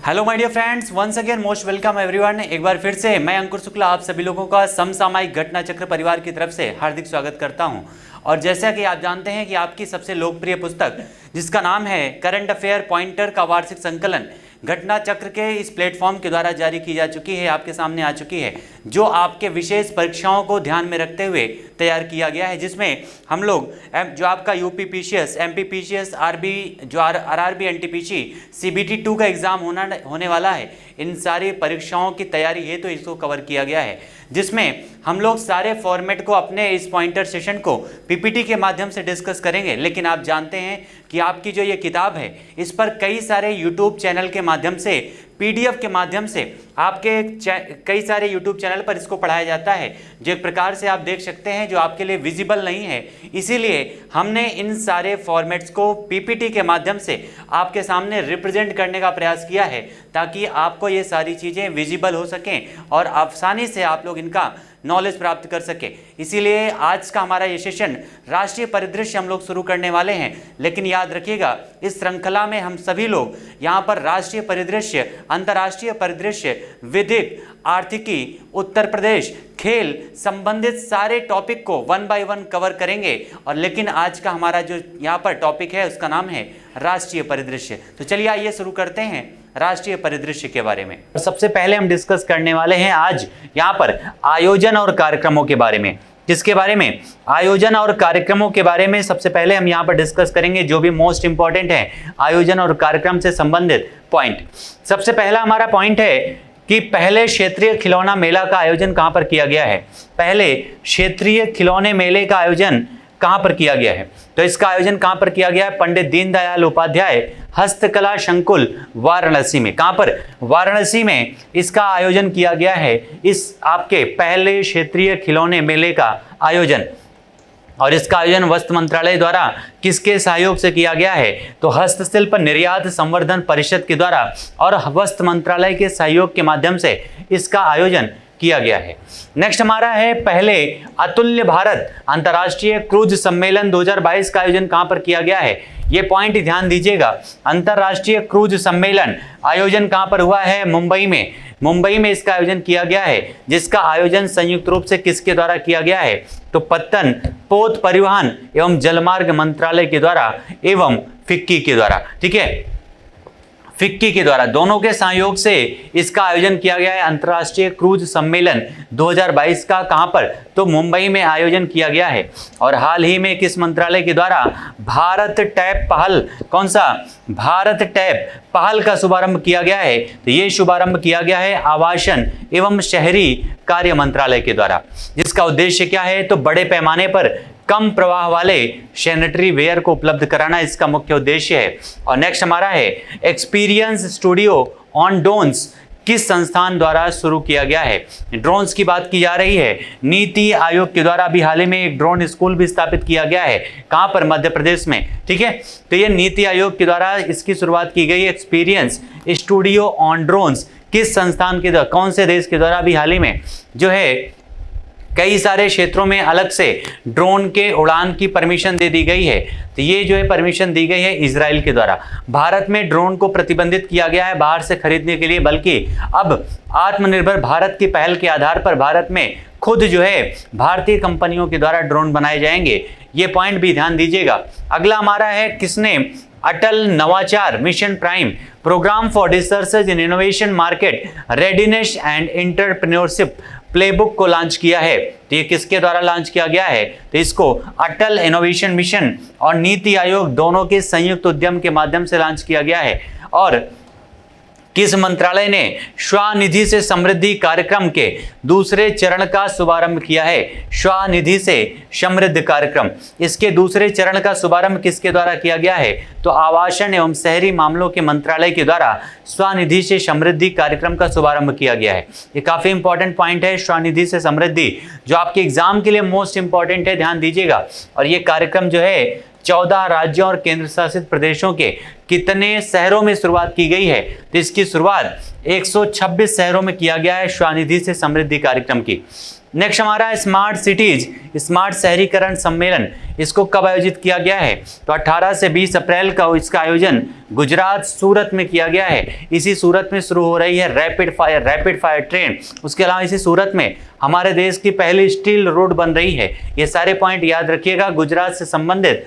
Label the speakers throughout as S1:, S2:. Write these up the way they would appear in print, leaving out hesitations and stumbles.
S1: Hello my dear friends, once again most welcome everyone. एक बार फिर से मैं अंकुर शुक्ला आप सभी लोगों का समसामयिक घटना चक्र परिवार की तरफ से हार्दिक स्वागत करता हूं। और जैसा कि आप जानते हैं कि आपकी सबसे लोकप्रिय पुस्तक जिसका नाम है करंट अफेयर पॉइंटर का वार्षिक संकलन घटना चक्र के इस प्लेटफॉर्म के द्वारा जारी की जा चुकी है, आपके सामने आ चुकी है, जो आपके विशेष परीक्षाओं को ध्यान में रखते हुए तैयार किया गया है, जिसमें हम लोग जो आपका UP PCS, MP PCS, RB जो आरआरबी, एनटीपीसी, सीबीटी 2 का एग्जाम होने वाला है, इन सारी परीक्षाओं की तैयारी है तो इसको कवर किया गया है, जिसमें हम लोग सारे फॉर्मेट को अपने इस पॉइंटर सेशन को पीपीटी के माध्यम से डिस्कस करेंगे। लेकिन आप जानते हैं कि आपकी जो ये किताब है इस पर कई सारे यूट्यूब चैनल के माध्यम से, पीडीएफ के माध्यम से आपके कई सारे यूट्यूब चैनल पर इसको पढ़ाया जाता है, जो एक प्रकार से आप देख सकते हैं जो आपके लिए विजिबल नहीं है। इसीलिए हमने इन सारे फॉर्मेट्स को पीपीटी के माध्यम से आपके सामने रिप्रेजेंट करने का प्रयास किया है, ताकि आपको ये सारी चीज़ें विजिबल हो सकें और आसानी से आप लोग इनका नॉलेज प्राप्त कर सके। इसीलिए आज का हमारा ये सेशन राष्ट्रीय परिदृश्य हम लोग शुरू करने वाले हैं। लेकिन याद रखिएगा, इस श्रृंखला में हम सभी लोग यहाँ पर राष्ट्रीय परिदृश्य, अंतर्राष्ट्रीय परिदृश्य, विधिक, आर्थिकी, उत्तर प्रदेश, खेल संबंधित सारे टॉपिक को 1 बाय 1 कवर करेंगे। और लेकिन आज का हमारा जो यहाँ पर टॉपिक है उसका नाम है राष्ट्रीय परिदृश्य। तो चलिए आइए शुरू करते हैं राष्ट्रीय परिदृश्य के बारे में। सबसे पहले हम डिस्कस करने वाले हैं आज यहाँ पर आयोजन और कार्यक्रमों के बारे में। किसके बारे में? आयोजन और कार्यक्रमों के बारे में सबसे पहले हम यहाँ पर डिस्कस करेंगे, जो भी मोस्ट इंपॉर्टेंट है आयोजन और कार्यक्रम से संबंधित पॉइंट। सबसे पहला हमारा पॉइंट है कि पहले क्षेत्रीय खिलौना मेला का आयोजन कहाँ पर किया गया है। पहले क्षेत्रीय खिलौने मेले का आयोजन कहाँ पर किया गया है? तो इसका आयोजन कहाँ पर किया गया है? पंडित दीनदयाल उपाध्याय हस्तकला संकुल वाराणसी में। कहाँ पर? वाराणसी में इसका आयोजन किया गया है, इस आपके पहले क्षेत्रीय खिलौने मेले का आयोजन। और इसका आयोजन वस्त्र मंत्रालय द्वारा किसके सहयोग से किया गया है? तो हस्तशिल्प निर्यात संवर्धन परिषद के द्वारा और वस्त्र मंत्रालय के सहयोग के माध्यम से इसका आयोजन किया गया है। नेक्स्ट हमारा है पहले अतुल्य भारत अंतर्राष्ट्रीय क्रूज सम्मेलन 2022 का आयोजन कहां पर किया गया है? ये पॉइंट ध्यान दीजिएगा। अंतर्राष्ट्रीय क्रूज सम्मेलन आयोजन कहां पर हुआ है? मुंबई में। मुंबई में इसका आयोजन किया गया है, जिसका आयोजन संयुक्त रूप से किसके द्वारा किया गया है? तो पत्तन, पोत परिवहन एवं जलमार्ग मंत्रालय के द्वारा एवं फिक्की के द्वारा। ठीक है, फिक्की के द्वारा, दोनों के सहयोग से इसका आयोजन किया गया है। अंतर्राष्ट्रीय क्रूज सम्मेलन 2022 का कहां पर? तो मुंबई में आयोजन किया गया है। और हाल ही में किस मंत्रालय के द्वारा भारत टैप पहल, कौन सा? भारत टैप पहल का शुभारंभ किया गया है। तो ये शुभारंभ किया गया है आवासन एवं शहरी कार्य मंत्रालय के द्वारा, जिसका उद्देश्य क्या है? तो बड़े पैमाने पर कम प्रवाह वाले सैनिटरी वेयर को उपलब्ध कराना इसका मुख्य उद्देश्य है। और नेक्स्ट हमारा है एक्सपीरियंस स्टूडियो ऑन ड्रोन्स किस संस्थान द्वारा शुरू किया गया है? ड्रोन्स की बात की जा रही है। नीति आयोग के द्वारा भी हाल ही में एक ड्रोन स्कूल भी स्थापित किया गया है। कहां पर? मध्य प्रदेश में। ठीक है, तो ये नीति आयोग के द्वारा इसकी शुरुआत की गई। एक्सपीरियंस स्टूडियो ऑन ड्रोन्स किस संस्थान के द्वारा, कौन से देश के द्वारा भी हाल ही में जो है कई सारे क्षेत्रों में अलग से ड्रोन के उड़ान की परमिशन दे दी गई है। तो ये जो है परमिशन दी गई है इजराइल के द्वारा। भारत में ड्रोन को प्रतिबंधित किया गया है बाहर से खरीदने के लिए, बल्कि अब आत्मनिर्भर भारत की पहल के आधार पर भारत में खुद जो है भारतीय कंपनियों के द्वारा ड्रोन बनाए जाएंगे। ये पॉइंट भी ध्यान दीजिएगा। अगला हमारा है किसने अटल नवाचार mission prime program for research in innovation market readiness and entrepreneurship playbook को लॉन्च किया है। तो ये किसके द्वारा लॉन्च किया गया है? तो इसको अटल इनोवेशन मिशन और नीति आयोग दोनों के संयुक्त उद्यम के माध्यम से लॉन्च किया गया है। और किस मंत्रालय ने स्वनिधि से समृद्धि कार्यक्रम के दूसरे चरण का शुभारंभ किया है? स्वनिधि से समृद्धि कार्यक्रम, इसके दूसरे चरण का शुभारंभ किसके द्वारा किया गया है? तो आवासन एवं शहरी मामलों के मंत्रालय के द्वारा स्वनिधि से समृद्धि कार्यक्रम का शुभारंभ किया गया है। ये काफी इंपॉर्टेंट पॉइंट है, स्वनिधि से समृद्धि, जो आपके एग्जाम के लिए मोस्ट इंपॉर्टेंट है, ध्यान दीजिएगा। और ये कार्यक्रम जो है 14 राज्यों और केंद्र शासित प्रदेशों के कितने शहरों में शुरुआत की गई है? तो इसकी शुरुआत 126 शहरों में किया गया है स्वनिधि से समृद्धि कार्यक्रम की। नेक्स्ट हमारा स्मार्ट सिटीज, स्मार्ट शहरीकरण सम्मेलन, इसको कब आयोजित किया गया है? तो 18 से 20 अप्रैल का इसका आयोजन गुजरात सूरत में किया गया है। इसी सूरत में शुरू हो रही है रैपिड फायर ट्रेन। उसके अलावा इसी सूरत में हमारे देश की पहली स्टील रोड बन रही है। ये सारे पॉइंट याद रखिएगा गुजरात से संबंधित।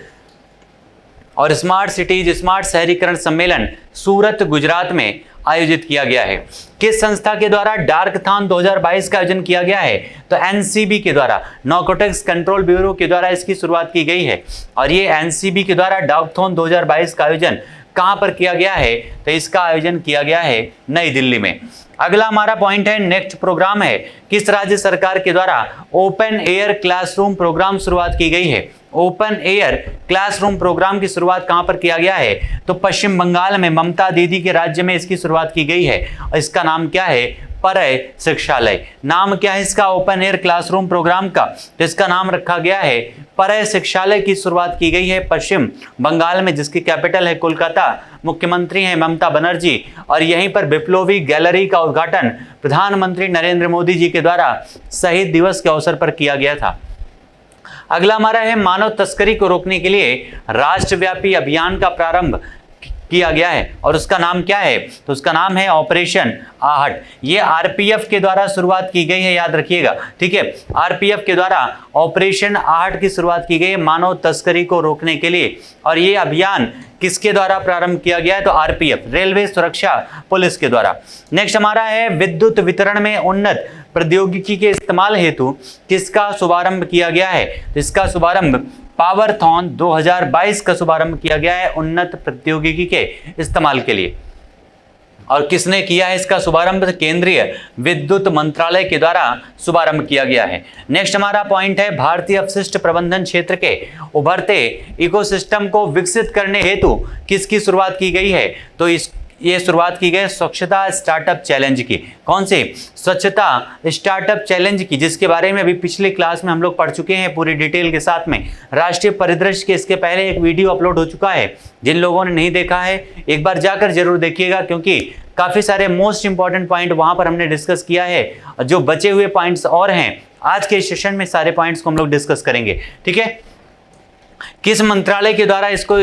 S1: और स्मार्ट सिटीज, स्मार्ट शहरीकरण सम्मेलन सूरत गुजरात में आयोजित किया गया है। किस संस्था के द्वारा डार्कथॉन 2022 का आयोजन किया गया है? तो एनसीबी के द्वारा, नारकोटिक्स कंट्रोल ब्यूरो के द्वारा इसकी शुरुआत की गई है। और ये एनसीबी के द्वारा डार्कथॉन 2022 का आयोजन कहां पर किया गया है? तो इसका आयोजन किया गया है नई दिल्ली में। अगला हमारा पॉइंट है, नेक्स्ट प्रोग्राम है, किस राज्य सरकार के द्वारा ओपन एयर क्लासरूम प्रोग्राम शुरुआत की गई है? ओपन एयर क्लासरूम प्रोग्राम की शुरुआत कहां पर किया गया है? तो पश्चिम बंगाल में ममता दीदी के राज्य में इसकी शुरुआत की गई है। और इसका नाम क्या है? परय शिक्षालय। नाम क्या है इसका ओपन एयर क्लासरूम प्रोग्राम का? तो इसका नाम रखा गया है परय शिक्षालय। की शुरुआत की गई है पश्चिम बंगाल में, जिसकी कैपिटल है कोलकाता। मुख्यमंत्री हैं ममता बनर्जी। और यहीं पर बिप्लोबी गैलरी का उद्घाटन प्रधानमंत्री नरेंद्र मोदी जी के द्वारा शहीद दिवस के अवसर पर किया गया था। अगला हमारा है, मानव तस्करी को रोकने के लिए राष्ट्रव्यापी अभियान का प्रारंभ किया गया है। और उसका नाम क्या है? तो उसका नाम है ऑपरेशन आहट। ये आरपीएफ के द्वारा शुरुआत की गई है, याद रखिएगा, ठीक है। आरपीएफ के द्वारा ऑपरेशन आहट की शुरुआत की गई है मानव तस्करी को रोकने के लिए। और ये अभियान किसके द्वारा प्रारंभ किया गया है? तो आरपीएफ, रेलवे सुरक्षा पुलिस के द्वारा। नेक्स्ट हमारा है, विद्युत वितरण में उन्नत प्रौद्योगिकी के इस्तेमाल हेतु किसका शुभारंभ किया गया है? तो इसका शुभारंभ पावरथॉन 2022 का शुभारंभ किया गया है उन्नत प्रौद्योगिकी के इस्तेमाल के लिए। और किसने किया है इसका शुभारंभ? केंद्रीय विद्युत मंत्रालय के द्वारा शुभारंभ किया गया है। नेक्स्ट हमारा पॉइंट है, भारतीय अपशिष्ट प्रबंधन क्षेत्र के उभरते इकोसिस्टम को विकसित करने हेतु किसकी शुरुआत की गई है? तो ये शुरुआत की गई स्वच्छता स्टार्टअप चैलेंज की। कौन सी? स्वच्छता स्टार्टअप चैलेंज की, जिसके बारे में अभी पिछली क्लास में हम लोग पढ़ चुके हैं पूरी डिटेल के साथ में। राष्ट्रीय परिदृश्य के इसके पहले एक वीडियो अपलोड हो चुका है। जिन लोगों ने नहीं देखा है एक बार जाकर जरूर देखिएगा, क्योंकि काफी सारे मोस्ट इंपॉर्टेंट पॉइंट वहां पर हमने डिस्कस किया है। जो बचे हुए पॉइंट्स और हैं, आज के सेशन में सारे पॉइंट्स को हम लोग डिस्कस करेंगे, ठीक है। किस मंत्रालय के द्वारा इसको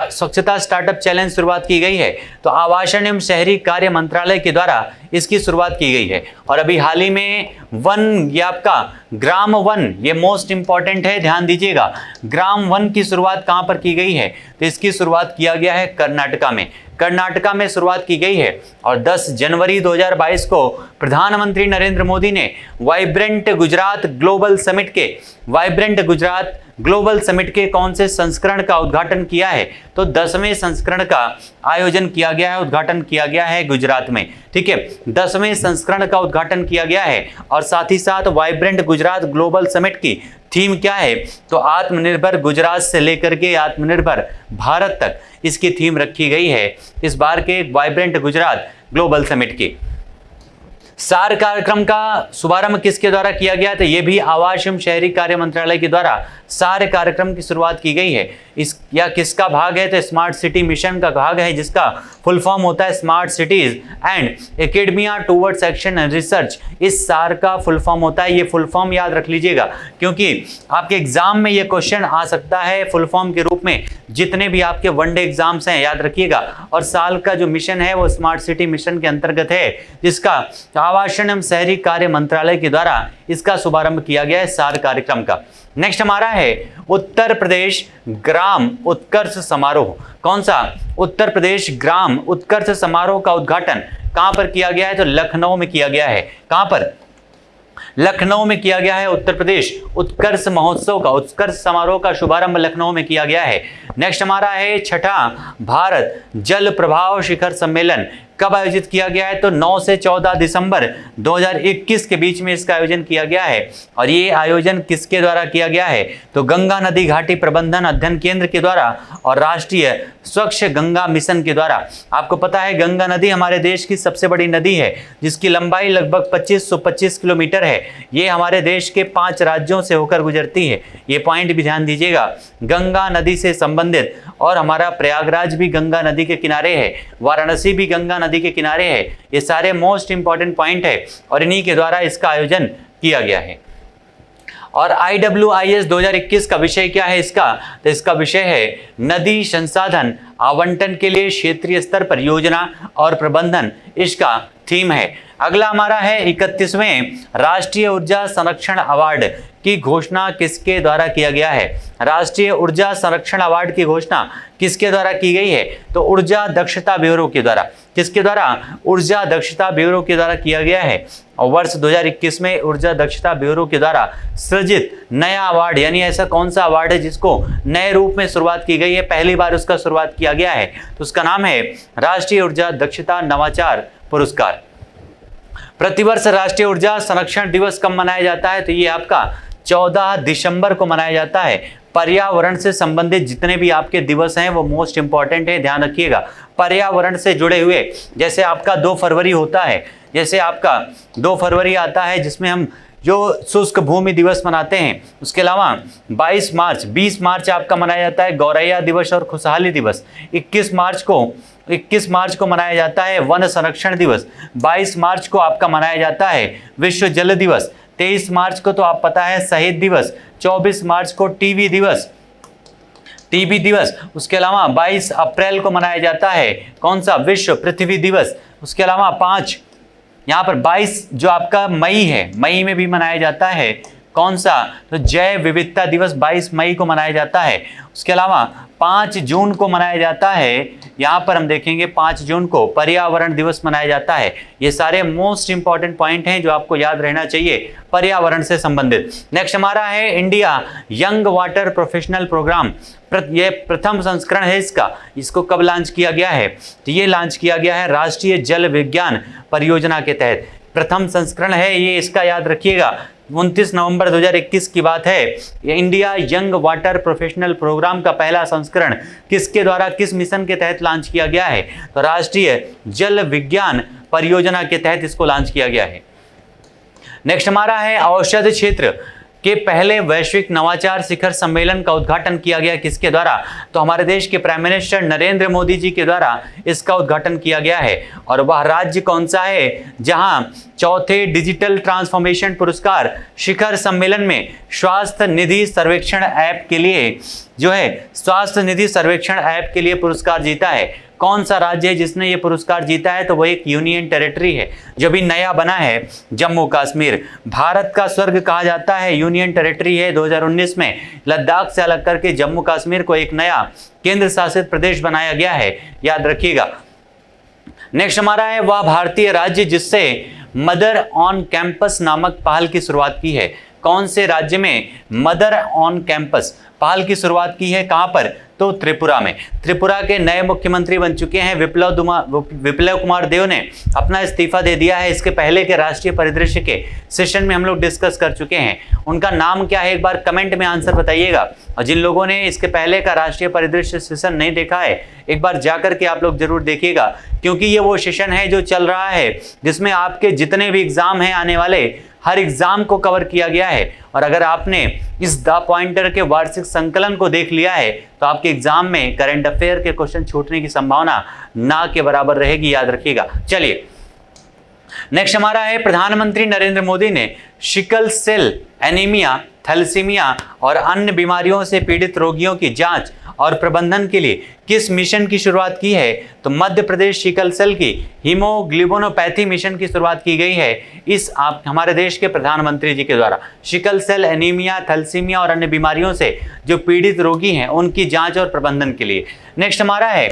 S1: स्वच्छता स्टार्टअप चैलेंज शुरुआत की गई है? तो आवासन एवं शहरी कार्य मंत्रालय के द्वारा इसकी शुरुआत की गई है। और अभी हाल ही में वन, ये आपका ग्राम वन, ये मोस्ट इंपॉर्टेंट है, ध्यान दीजिएगा। ग्राम वन की शुरुआत कहां पर की गई है? तो इसकी शुरुआत किया गया है कर्नाटका में। कर्नाटका में शुरुआत की गई है। और 10 जनवरी 2022 को प्रधानमंत्री नरेंद्र मोदी ने वाइब्रेंट गुजरात ग्लोबल समिट के कौन से संस्करण का उद्घाटन किया है? तो 10वें संस्करण का आयोजन किया गया है, उद्घाटन किया गया है गुजरात में, ठीक है। 10वें संस्करण का उद्घाटन किया गया है। और साथ ही साथ वाइब्रेंट गुजरात ग्लोबल समिट की थीम क्या है? तो आत्मनिर्भर गुजरात से लेकर के आत्मनिर्भर भारत तक इसकी थीम रखी गई है इस बार के वाइब्रेंट गुजरात ग्लोबल समिट की। सार कार्यक्रम का शुभारंभ किसके द्वारा किया गया? तो यह भी आवास एवं शहरी कार्य मंत्रालय के द्वारा सारे कार्यक्रम की शुरुआत की गई है। इस या किसका भाग है? तो स्मार्ट सिटी मिशन का भाग है, जिसका फुल फॉर्म होता है smart cities and academia towards action and research. इस सार का फुल फॉर्म होता है, ये फुल फॉर्म याद रख लीजिएगा, क्योंकि आपके एग्जाम में ये क्वेश्चन आ सकता है फुल फॉर्म के रूप में। जितने भी आपके वनडे एग्जाम्स हैं याद रखिएगा। और साल का जो मिशन है वो स्मार्ट सिटी मिशन के अंतर्गत है, जिसका आवासन एवं शहरी कार्य मंत्रालय के द्वारा इसका शुभारंभ किया गया है सार कार्यक्रम का। नेक्स्ट हमारा है उत्तर प्रदेश ग्राम उत्कर्ष समारोह। कौन सा? उत्तर प्रदेश ग्राम उत्कर्ष समारोह का उद्घाटन कहां पर किया गया है? तो लखनऊ में किया गया है। कहां पर? लखनऊ में किया गया है। उत्तर प्रदेश उत्कर्ष महोत्सव का, उत्कर्ष समारोह का शुभारंभ लखनऊ में किया गया है। नेक्स्ट हमारा है छठा भारत जल प्रभाव शिखर सम्मेलन कब आयोजित किया गया है? तो 9 से 14 दिसंबर 2021 के बीच में इसका आयोजन किया गया है। और ये आयोजन किसके द्वारा किया गया है? तो गंगा नदी घाटी प्रबंधन अध्ययन केंद्र के द्वारा और राष्ट्रीय स्वच्छ गंगा मिशन के द्वारा। आपको पता है गंगा नदी हमारे देश की सबसे बड़ी नदी है, जिसकी लंबाई लगभग 2525 किलोमीटर है। ये हमारे देश के 5 राज्यों से होकर गुजरती है। ये पॉइंट भी ध्यान दीजिएगा, गंगा नदी से संबंधित। और हमारा प्रयागराज भी गंगा नदी के किनारे है, वाराणसी भी गंगा नदी के किनारे है। ये सारे मोस्ट इंपॉर्टेंट पॉइंट है और इन्हीं के द्वारा इसका आयोजन किया गया है। और IWIS 2021 का विषय क्या है इसका? तो इसका विषय है नदी संसाधन आवंटन के लिए क्षेत्रीय स्तर पर योजना और प्रबंधन, इसका थीम है। अगला हमारा है 31वें राष्ट्रीय ऊर्जा संरक्षण अवार्ड की घोषणा किसके द्वारा किया गया है? राष्ट्रीय ऊर्जा संरक्षण अवार्ड की घोषणा किसके द्वारा की गई है? तो ऊर्जा दक्षता ब्यूरो के द्वारा। किसके द्वारा? ऊर्जा दक्षता ब्यूरो के द्वारा किया गया है। और वर्ष 2021 में ऊर्जा दक्षता ब्यूरो के द्वारा सृजित नया अवार्ड, यानी ऐसा कौन सा अवार्ड है जिसको नए रूप में शुरुआत की गई है, पहली बार उसका शुरुआत किया गया है, तो उसका नाम है राष्ट्रीय ऊर्जा दक्षता नवाचार पुरस्कार। प्रतिवर्ष राष्ट्रीय ऊर्जा संरक्षण दिवस कब मनाया जाता है? तो ये आपका 14 दिसंबर को मनाया जाता है। पर्यावरण से संबंधित जितने भी आपके दिवस हैं वो मोस्ट इंपॉर्टेंट है, ध्यान रखिएगा। पर्यावरण से जुड़े हुए, जैसे आपका 2 फरवरी होता है, जैसे आपका 2 फरवरी आता है जिसमें हम जो शुष्क भूमि दिवस मनाते हैं। उसके अलावा 20 मार्च आपका मनाया जाता है गौरैया दिवस और खुशहाली दिवस। 21 मार्च को मनाया जाता है वन संरक्षण दिवस। 22 मार्च को आपका मनाया जाता है विश्व जल दिवस। 23 मार्च को तो आप पता है शहीद दिवस। 24 मार्च को टीबी दिवस। उसके अलावा 22 अप्रैल को मनाया जाता है कौन सा? विश्व पृथ्वी दिवस। उसके अलावा 5 यहाँ पर 22 जो आपका मई है, मई में भी मनाया जाता है कौन सा? तो जैव विविधता दिवस 22 मई को मनाया जाता है। उसके अलावा 5 जून को मनाया जाता है, यहाँ पर हम देखेंगे 5 जून को पर्यावरण दिवस मनाया जाता है। ये सारे मोस्ट इंपॉर्टेंट पॉइंट हैं जो आपको याद रहना चाहिए पर्यावरण से संबंधित। नेक्स्ट हमारा है India young water professional program. ये प्रथम संस्करण है इसको कब लॉन्च किया गया है? तो ये लॉन्च किया गया है राष्ट्रीय जल विज्ञान परियोजना के तहत। प्रथम संस्करण है ये, इसका याद रखिएगा। 29 नवंबर 2021 की बात है। ये India young water professional program का पहला संस्करण किसके द्वारा, किस मिशन के तहत लॉन्च किया गया है? तो राष्ट्रीय जल विज्ञान परियोजना के तहत इसको लॉन्च किया गया है। नेक्स्ट हमारा है औषध क्षेत्र के पहले वैश्विक नवाचार शिखर सम्मेलन का उद्घाटन किया गया किसके द्वारा? तो हमारे देश के प्राइम मिनिस्टर नरेंद्र मोदी जी के द्वारा इसका उद्घाटन किया गया है। और वह राज्य कौन सा है जहां चौथे डिजिटल ट्रांसफॉर्मेशन पुरस्कार शिखर सम्मेलन में स्वास्थ्य निधि सर्वेक्षण ऐप के लिए पुरस्कार जीता है? कौन सा राज्य है जिसने ये पुरस्कार जीता है? तो वो एक यूनियन टेरिटरी है जो भी नया बना है, जम्मू कश्मीर। भारत का स्वर्ग कहा जाता है, यूनियन टेरिटरी है। 2019 में लद्दाख से अलग करके जम्मू कश्मीर को एक नया केंद्र शासित प्रदेश बनाया गया है, याद रखिएगा। नेक्स्ट हमारा है वह भारतीय राज्य जिससे मदर ऑन कैंपस नामक पहल की शुरुआत की है। कौन से राज्य में मदर ऑन कैंपस पहल की शुरुआत की है? कहां पर? तो त्रिपुरा में। त्रिपुरा के नए मुख्यमंत्री बन चुके हैं विप्लव कुमार देव ने अपना इस्तीफा दे दिया है। इसके पहले के राष्ट्रीय परिदृश्य के सेशन में हम लोग डिस्कस कर चुके हैं। उनका नाम क्या है एक बार कमेंट में आंसर बताइएगा। और जिन लोगों ने इसके पहले का राष्ट्रीय परिदृश्य सेशन नहीं देखा है, एक बार जाकर के आप लोग जरूर देखिएगा, क्योंकि ये वो सेशन है जो चल रहा है जिसमें आपके जितने भी एग्जाम हैं आने वाले, हर एग्जाम को कवर किया गया है। और अगर आपने इस द पॉइंटर के वार्षिक संकलन को देख लिया है तो आपके एग्जाम में करंट अफेयर के क्वेश्चन छूटने की संभावना ना के बराबर रहेगी, याद रखिएगा। चलिए नेक्स्ट हमारा है प्रधानमंत्री नरेंद्र मोदी ने सिकल सेल एनीमिया, थैलेसीमिया और अन्य बीमारियों से पीड़ित रोगियों की जांच और प्रबंधन के लिए किस मिशन की शुरुआत की है? तो मध्य प्रदेश सिकल सेल की हीमोग्लोबिनोपैथी मिशन की शुरुआत की गई है हमारे देश के प्रधानमंत्री जी के द्वारा। सिकल सेल एनीमिया, थैलेसीमिया और अन्य बीमारियों से जो पीड़ित रोगी हैं उनकी जांच और प्रबंधन के लिए। नेक्स्ट हमारा है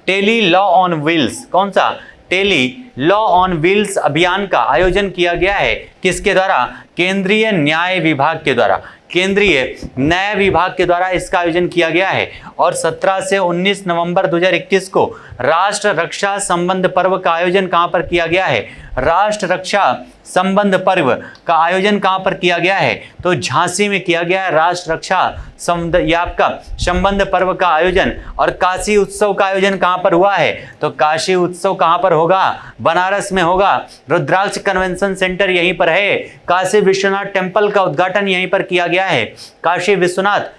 S1: टेली लॉ ऑन व्हील्स। कौन सा? टेली लॉ ऑन व्हील्स अभियान का आयोजन किया गया है किसके द्वारा? केंद्रीय न्याय विभाग के द्वारा। केंद्रीय न्याय विभाग के द्वारा इसका आयोजन किया गया है। और 17 से 19 नवंबर 2021 को राष्ट्र रक्षा संबंध पर्व का आयोजन कहां पर किया गया है? राष्ट्र रक्षा संबंध पर्व का आयोजन कहां पर किया गया है? तो झांसी में किया गया है राष्ट्र रक्षा संबंध पर्व का आयोजन। और काशी उत्सव का आयोजन कहां पर हुआ है? तो काशी उत्सव कहां पर होगा? बनारस में होगा। रुद्राक्ष कन्वेंशन सेंटर यहीं पर है। काशी विश्वनाथ टेम्पल का उद्घाटन यहीं पर किया गया है। काशी विश्वनाथ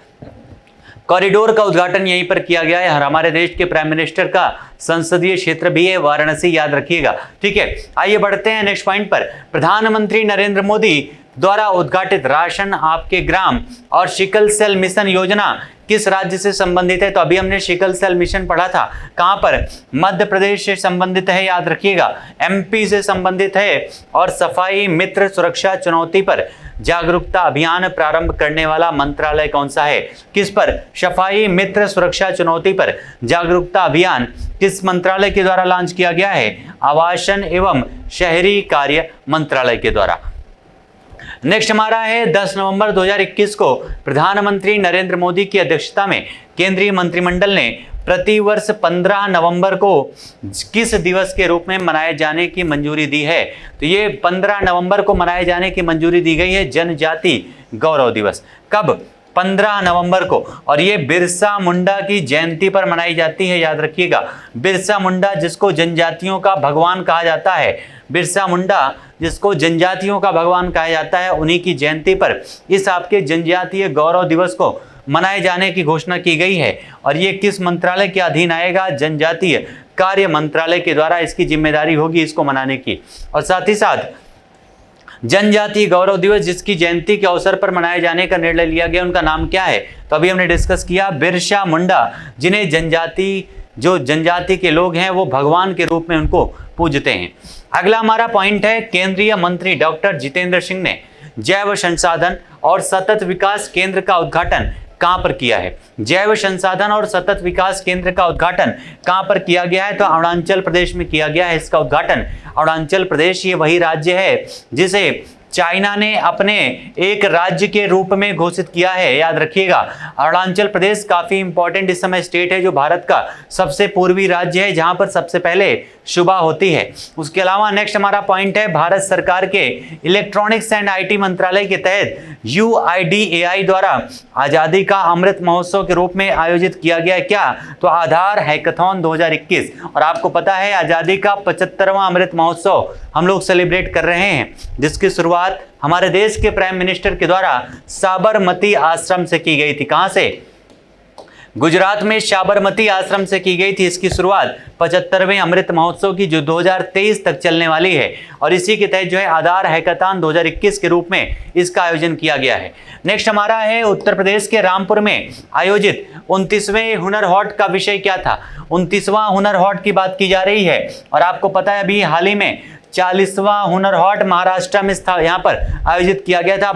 S1: कॉरिडोर का उद्घाटन यहीं पर किया गया है। और हमारे देश के प्राइम मिनिस्टर का संसदीय क्षेत्र भी है वाराणसी, याद रखिएगा। ठीक है, आइए बढ़ते हैं नेक्स्ट पॉइंट पर। प्रधानमंत्री नरेंद्र मोदी द्वारा उद्घाटित राशन आपके ग्राम और सिकल सेल मिशन योजना किस राज्य से संबंधित है? तो अभी हमने सिकल सेल मिशन पढ़ा था, कहां पर? मध्य प्रदेश से संबंधित है, याद रखिएगा। एमपी से संबंधित है। और सफाई मित्र सुरक्षा चुनौती पर जागरूकता अभियान प्रारंभ करने वाला मंत्रालय कौन सा है? किस पर? सफाई मित्र सुरक्षा चुनौती पर जागरूकता अभियान किस मंत्रालय के द्वारा लॉन्च किया गया है? आवासन एवं शहरी कार्य मंत्रालय के द्वारा। नेक्स्ट हमारा है 10 नवंबर 2021 को प्रधानमंत्री नरेंद्र मोदी की अध्यक्षता में केंद्रीय मंत्रिमंडल ने प्रतिवर्ष 15 नवंबर को किस दिवस के रूप में मनाए जाने की मंजूरी दी है? तो ये 15 नवंबर को मनाए जाने की मंजूरी दी गई है जनजाति गौरव दिवस। कब? 15 नवंबर को। और ये बिरसा मुंडा की जयंती पर मनाई जाती है, याद रखिएगा। बिरसा मुंडा जिसको जनजातियों का भगवान कहा जाता है, बिरसा मुंडा जिसको जनजातियों का भगवान कहा जाता है, उन्हीं की जयंती पर इस आपके जनजातीय गौरव दिवस को मनाए जाने की घोषणा की गई है। और ये किस मंत्रालय के अधीन आएगा? जनजातीय कार्य मंत्रालय के द्वारा इसकी जिम्मेदारी होगी इसको मनाने की। और साथ ही साथ जनजातीय गौरव दिवस जिसकी जयंती के अवसर पर मनाए जाने का निर्णय लिया गया, उनका नाम क्या है? तो अभी हमने डिस्कस किया, बिरसा मुंडा, जिन्हें जनजाति के लोग हैं वो भगवान के रूप में उनको पूजते हैं। अगला हमारा पॉइंट है, केंद्रीय मंत्री डॉक्टर जितेंद्र सिंह ने जैव संसाधन और सतत विकास केंद्र का उद्घाटन कहां पर किया है? जैव संसाधन और सतत विकास केंद्र का उद्घाटन कहां पर किया गया है? तो अरुणाचल प्रदेश में किया गया है इसका उद्घाटन। अरुणाचल प्रदेश ये वही राज्य है जिसे चाइना ने अपने एक राज्य के रूप में घोषित किया है, याद रखिएगा। अरुणाचल प्रदेश काफी इंपॉर्टेंट इस समय स्टेट है, जो भारत का सबसे पूर्वी राज्य है, जहां पर सबसे पहले सुबह होती है। उसके अलावा नेक्स्ट हमारा पॉइंट है, भारत सरकार के इलेक्ट्रॉनिक्स एंड आईटी मंत्रालय के तहत UIDAI द्वारा आजादी का अमृत महोत्सव के रूप में आयोजित किया गया है क्या? तो आधार हैकाथॉन 2021। और आपको पता है आजादी का 75वां अमृत महोत्सव हम लोग सेलिब्रेट कर रहे हैं, जिसकी शुरुआत हमारे देश के प्राइम मिनिस्टर के द्वारा साबरमती आश्रम से की गई थी। कहां से? गुजरात में साबरमती आश्रम से की गई थी इसकी शुरुआत 75वें अमृत महोत्सव की, जो 2023 तक चलने वाली है। और इसी के तहत जो है आधार हैकाथॉन 2021 के रूप में इसका आयोजन किया गया है। नेक्स्ट हमारा है, उत्तर प्रदेश के रामपुर में आयोजित 29वें हुनर हाट का विषय क्या था? 29वां हुनर हाट की बात की जा रही है। और आपको पता है अभी हाल ही में 40वां हुनर हाट महाराष्ट्र में यहाँ पर आयोजित किया गया था।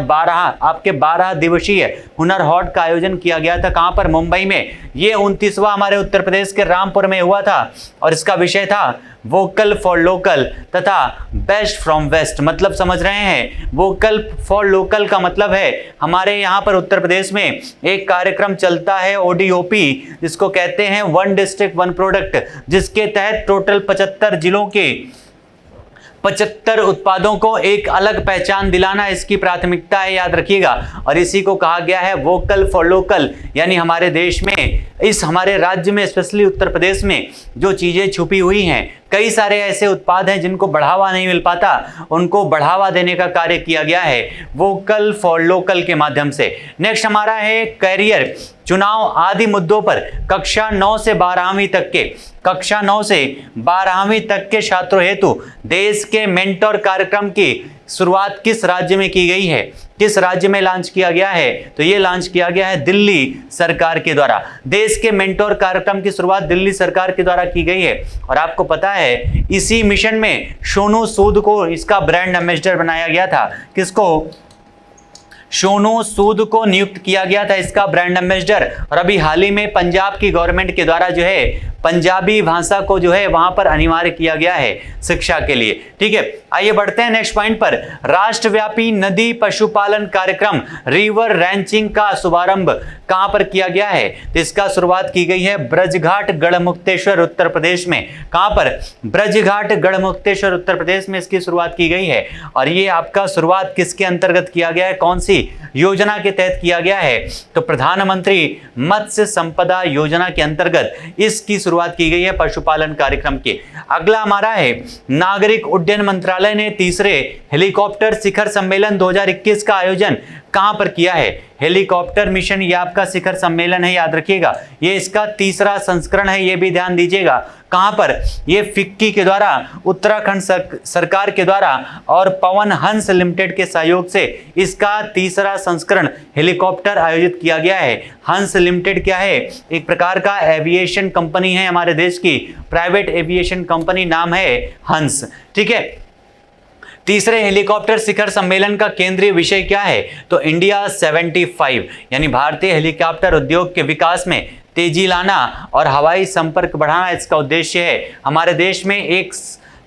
S1: 12 दिवसीय हुनर हाट का आयोजन किया गया था। कहां पर? मुंबई में। ये 29वां हमारे उत्तर प्रदेश के रामपुर में हुआ था। और इसका विषय था वोकल फॉर लोकल तथा बेस्ट फ्रॉम वेस्ट। मतलब समझ रहे हैं, वोकल फॉर लोकल का मतलब है हमारे यहाँ पर उत्तर प्रदेश में एक कार्यक्रम चलता है ODOP, जिसको कहते हैं वन डिस्ट्रिक्ट वन प्रोडक्ट, जिसके तहत टोटल 75 जिलों के 75 उत्पादों को एक अलग पहचान दिलाना इसकी प्राथमिकता है, याद रखिएगा। और इसी को कहा गया है वोकल फॉर लोकल, यानी हमारे देश में, इस हमारे राज्य में, स्पेशली उत्तर प्रदेश में जो चीजें छुपी हुई हैं, कई सारे ऐसे उत्पाद हैं जिनको बढ़ावा नहीं मिल पाता, उनको बढ़ावा देने का कार्य किया गया है वोकल फॉर लोकल के माध्यम से। नेक्स्ट हमारा है, कैरियर चुनाव आदि मुद्दों पर कक्षा 9 से 12वीं तक के छात्रों हेतु देश के मेंटोर कार्यक्रम की शुरुआत किस राज्य में की गई है? किस राज्य में लॉन्च किया गया है? तो ये लॉन्च किया गया है दिल्ली सरकार के द्वारा। देश के मेंटोर कार्यक्रम की शुरुआत दिल्ली सरकार के द्वारा की गई है। और आपको पता है इसी मिशन में सोनू सूद को इसका ब्रांड एम्बेसडर बनाया गया था। किसको? सोनू सूद को नियुक्त किया गया था इसका ब्रांड एम्बेसडर। और अभी हाल ही में पंजाब की गवर्नमेंट के द्वारा जो है पंजाबी भाषा को जो है वहां पर अनिवार्य किया गया है शिक्षा के लिए। ठीक है, आइए बढ़ते हैं नेक्स्ट पॉइंट पर। राष्ट्रव्यापी नदी पशुपालन कार्यक्रम रिवर रैंचिंग का शुभारंभ कहां पर किया गया है? तो इसका शुरुआत की गई है ब्रजघाट गढ़मुक्तेश्वर उत्तर प्रदेश में। कहां पर? ब्रजघाट गढ़मुक्तेश्वर उत्तर प्रदेश में इसकी शुरुआत की गई है। और ये आपका शुरुआत किसके अंतर्गत किया गया है? कौन सी योजना के तहत किया गया है? तो प्रधानमंत्री मत्स्य संपदा योजना के अंतर्गत इसकी शुरुआत की गई है पशुपालन कार्यक्रम की। अगला हमारा है, नागरिक उड्डयन मंत्रालय ने तीसरे हेलीकॉप्टर शिखर सम्मेलन 2021 का आयोजन कहां पर किया है? हेलीकॉप्टर मिशन, ये आपका शिखर सम्मेलन है, याद रखिएगा। ये इसका तीसरा संस्करण है, ये भी ध्यान दीजिएगा। कहां पर? ये फिक्की के द्वारा, उत्तराखंड सरकार के द्वारा और पवन हंस लिमिटेड के सहयोग से इसका तीसरा संस्करण हेलीकॉप्टर आयोजित किया गया है। हंस लिमिटेड क्या है? एक प्रकार का एविएशन कंपनी है हमारे देश की, प्राइवेट एविएशन कंपनी, नाम है हंस। ठीक है। तीसरे हेलीकॉप्टर शिखर सम्मेलन का केंद्रीय विषय क्या है? तो इंडिया 75, यानी भारतीय हेलीकॉप्टर उद्योग के विकास में तेजी लाना और हवाई संपर्क बढ़ाना इसका उद्देश्य है। हमारे देश में एक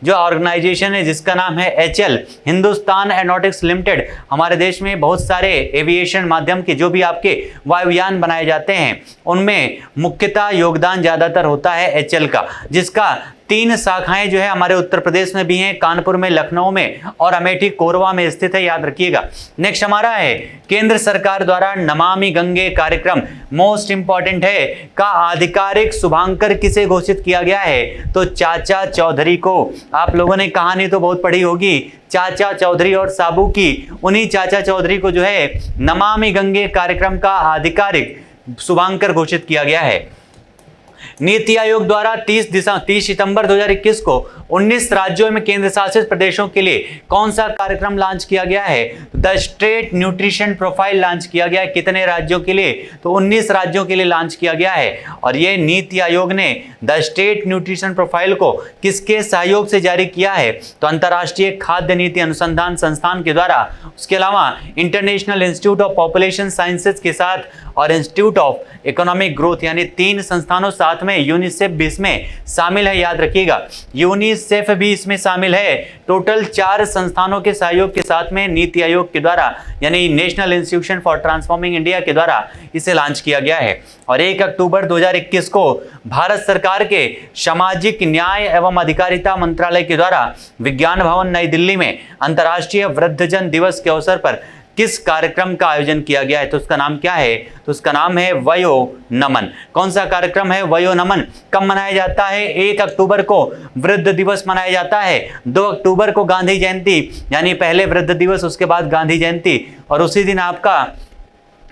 S1: जो ऑर्गेनाइजेशन है जिसका नाम है HAL, हिंदुस्तान एरोनॉटिक्स लिमिटेड, हमारे देश में बहुत सारे एविएशन माध्यम के जो भी आपके वायुयान बनाए जाते हैं उनमें मुख्यतः योगदान ज़्यादातर होता है HAL का, जिसका 3 शाखाएं जो है हमारे उत्तर प्रदेश में भी हैं, कानपुर में, लखनऊ में और अमेठी कोरबा में स्थित है, याद रखिएगा। नेक्स्ट हमारा है केंद्र सरकार द्वारा नमामि गंगे कार्यक्रम, मोस्ट इंपॉर्टेंट है, का आधिकारिक शुभांकर किसे घोषित किया गया है? तो चाचा चौधरी को। आप लोगों ने कहानी तो बहुत पढ़ी होगी चाचा चौधरी और साबू की, उन्हीं चाचा चौधरी को जो है नमामि गंगे कार्यक्रम का आधिकारिक शुभांकर घोषित किया गया है। नीति आयोग द्वारा 30 सितंबर 2021 को 19 राज्यों में केंद्र शासित प्रदेशों के लिए कौन सा कार्यक्रम लॉन्च किया गया है? The state nutrition profile launch किया गया है। कितने राज्यों के लिए? तो 19 राज्यों के लिए लॉन्च किया गया है। और ये नीति आयोग ने द स्टेट न्यूट्रिशन प्रोफाइल को किसके सहयोग से जारी किया है? तो अंतर्राष्ट्रीय खाद्य नीति अनुसंधान संस्थान के द्वारा, उसके अलावा international institute of population sciences के साथ और इंस्टीट्यूट ऑफ इकोनॉमिक ग्रोथ, यानी 3 संस्थानों साथ में यूनिसेफ भी इसमें शामिल है, याद रखिएगा। यूनिसेफ भी इसमें शामिल है। टोटल 4 संस्थानों के सहयोग के साथ में नीति आयोग के द्वारा, यानी national institution for transforming India के द्वारा इसे लॉन्च किया गया है। और 1 अक्टूबर 2021 को भारत सरकार के सामाजिक न्याय एवं अधिकारिता मंत्रालय के द्वारा विज्ञान भवन नई दिल्ली में अंतर्राष्ट्रीय वृद्धजन दिवस के अवसर पर किस कार्यक्रम का आयोजन किया गया है? तो उसका नाम क्या है? तो उसका नाम है वयो नमन। कौन सा कार्यक्रम है वयो नमन? कब मनाया जाता है? 1 अक्टूबर को वृद्ध दिवस मनाया जाता है, 2 अक्टूबर को गांधी जयंती, यानी पहले वृद्ध दिवस उसके बाद गांधी जयंती, और उसी दिन आपका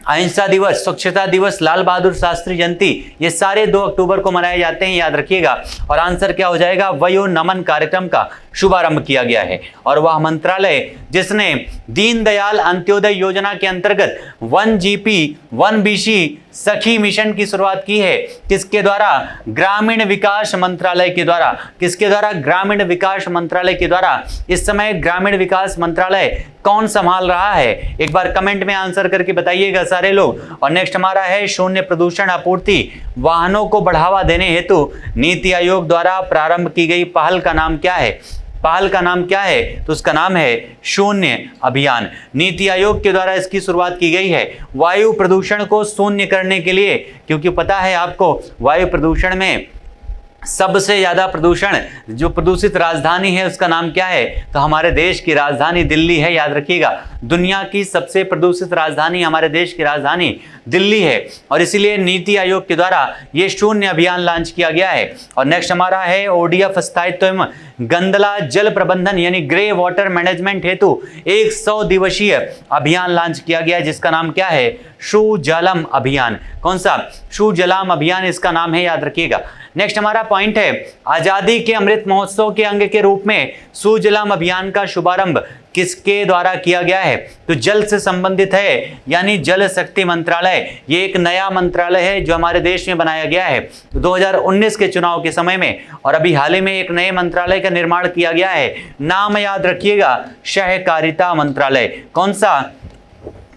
S1: अहिंसा दिवस, स्वच्छता दिवस, लाल बहादुर शास्त्री जयंती, ये सारे 2 अक्टूबर को मनाए जाते हैं, याद रखिएगा। और आंसर क्या हो जाएगा? वयो नमन कार्यक्रम का शुभारंभ किया गया है। और वह मंत्रालय जिसने दीनदयाल अंत्योदय योजना के अंतर्गत 1GP 1BC सखी मिशन की शुरुआत की है, किसके द्वारा? ग्रामीण विकास मंत्रालय के द्वारा। किसके द्वारा? ग्रामीण विकास मंत्रालय के द्वारा। इस समय ग्रामीण विकास मंत्रालय कौन संभाल रहा है? एक बार कमेंट में आंसर करके बताइएगा सारे लोग। और नेक्स्ट हमारा है शून्य प्रदूषण आपूर्ति वाहनों को बढ़ावा देने हेतु नीति आयोग द्वारा प्रारंभ की गई पहल का नाम क्या है? पहल का नाम क्या है? तो उसका नाम है शून्य अभियान। नीति आयोग के द्वारा इसकी शुरुआत की गई है वायु प्रदूषण को शून्य करने के लिए, क्योंकि पता है आपको वायु प्रदूषण में सबसे ज्यादा प्रदूषण, जो प्रदूषित राजधानी है उसका नाम क्या है? तो हमारे देश की राजधानी दिल्ली है, याद रखिएगा। दुनिया की सबसे प्रदूषित राजधानी हमारे देश की राजधानी दिल्ली है, और इसीलिए नीति आयोग के द्वारा ये शून्य अभियान लॉन्च किया गया है। और नेक्स्ट हमारा है ODF स्थायित्व एवं गंदला जल प्रबंधन, यानी ग्रे वाटर मैनेजमेंट हेतु 100 दिवसीय अभियान लॉन्च किया गया है, जिसका नाम क्या है? सुजलम अभियान। कौन सा? सुजलम अभियान इसका नाम है, याद रखिएगा। नेक्स्ट हमारा पॉइंट है आजादी के अमृत महोत्सव के अंग के रूप में सुजलाम अभियान का शुभारंभ किसके द्वारा किया गया है? तो जल से संबंधित है, यानी जल शक्ति मंत्रालय। ये एक नया मंत्रालय है जो हमारे देश में बनाया गया है 2019 के चुनाव के समय में, और अभी हाल ही में एक नए मंत्रालय का निर्माण किया गया है। नाम याद रखिएगा, सहकारिता मंत्रालय। कौन सा?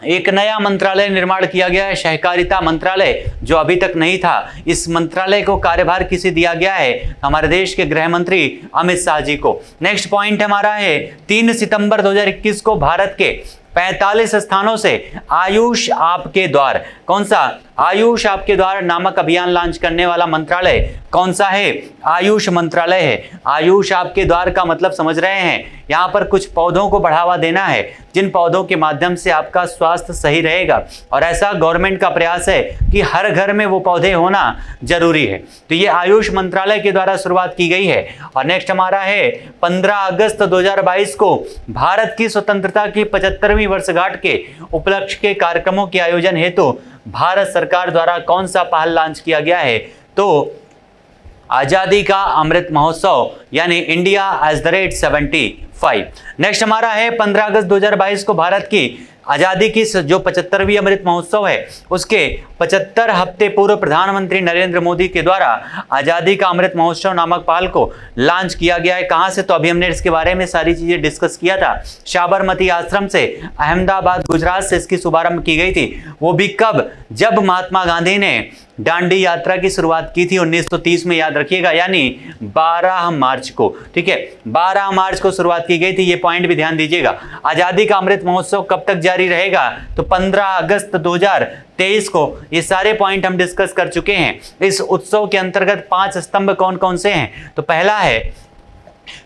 S1: एक नया मंत्रालय निर्माण किया गया है, सहकारिता मंत्रालय, जो अभी तक नहीं था। इस मंत्रालय को कार्यभार किसे दिया गया है? हमारे देश के गृह मंत्री अमित शाह जी को। नेक्स्ट पॉइंट हमारा है 3 सितंबर 2021 को भारत के 45 स्थानों से आयुष आपके द्वार। कौन सा? आयुष आपके द्वारा नामक अभियान लॉन्च करने वाला मंत्रालय कौन सा है? आयुष मंत्रालय है। आयुष आपके द्वार का मतलब समझ रहे हैं, यहाँ पर कुछ पौधों को बढ़ावा देना है जिन पौधों के माध्यम से आपका स्वास्थ्य सही रहेगा, और ऐसा गवर्नमेंट का प्रयास है कि हर घर में वो पौधे होना जरूरी है। तो ये आयुष मंत्रालय के द्वारा शुरुआत की गई है। और नेक्स्ट हमारा है 15 अगस्त 2022 को भारत की स्वतंत्रता की 75वीं वर्षगांठ के उपलक्ष्य के कार्यक्रमों के आयोजन हेतु भारत सरकार द्वारा कौन सा पहल लॉन्च किया गया है? तो आजादी का अमृत महोत्सव, यानी India at the rate 75। Next हमारा है 15 अगस्त 2022 को भारत की आजादी की जो 75वीं अमृत महोत्सव है उसके 75 हफ्ते पूर्व प्रधानमंत्री नरेंद्र मोदी के द्वारा आजादी का अमृत महोत्सव नामक पहल को लॉन्च किया गया है। कहां से? तो अभी हमने इसके बारे में सारी चीजें डिस्कस किया था। साबरमती आश्रम से, अहमदाबाद गुजरात से इसकी शुभारंभ की गई थी। वो भी कब? जब महात्मा गांधी ने दांडी यात्रा की शुरुआत की थी 1930 में, याद रखिएगा, यानी 12 मार्च को। ठीक है, 12 मार्च को शुरुआत की गई थी, ये पॉइंट भी ध्यान दीजिएगा। आजादी का अमृत महोत्सव कब तक जारी रहेगा? तो 15 अगस्त 2023 को। ये सारे पॉइंट हम डिस्कस कर चुके हैं। इस उत्सव के अंतर्गत 5 स्तंभ कौन कौन से हैं? तो पहला है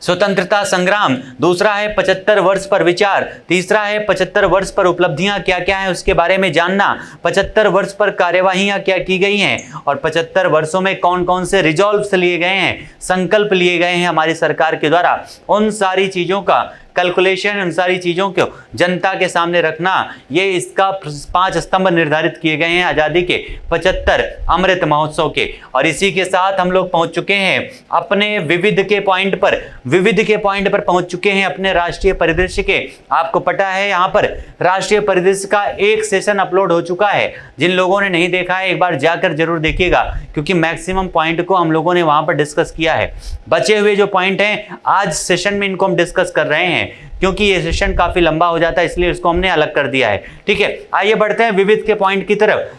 S1: स्वतंत्रता संग्राम, दूसरा है 75 वर्ष पर विचार, तीसरा है 75 वर्ष पर उपलब्धियां क्या क्या है उसके बारे में जानना, 75 वर्ष पर कार्यवाहियां क्या की गई हैं, और 75 वर्षों में कौन कौन से रिजॉल्व्स लिए गए हैं, संकल्प लिए गए हैं हमारी सरकार के द्वारा। उन सारी चीजों का कैलकुलेशन, उन सारी चीजों को जनता के सामने रखना, ये इसका 5 स्तंभ निर्धारित किए गए हैं आजादी के 75 अमृत महोत्सव के। और इसी के साथ हम लोग पहुंच चुके हैं अपने विविध के पॉइंट पर पहुंच चुके हैं अपने राष्ट्रीय परिदृश्य के। आपको पता है यहाँ पर राष्ट्रीय परिदृश्य का एक सेशन अपलोड हो चुका है। जिन लोगों ने नहीं देखा है एक बार जाकर जरूर देखिएगा, क्योंकि मैक्सिमम पॉइंट को हम लोगों ने वहां पर डिस्कस किया है। बचे हुए जो पॉइंट हैं आज सेशन में इनको हम डिस्कस कर रहे हैं, क्योंकि ये सेशन काफी लंबा हो जाता है, इसलिए इसको हमने अलग कर दिया है। ठीक है, आइए बढ़ते हैं विविध के पॉइंट की तरफ।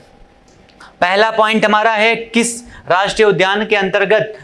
S1: पहला पॉइंट हमारा है किस राष्ट्रीय उद्यान के अंतर्गत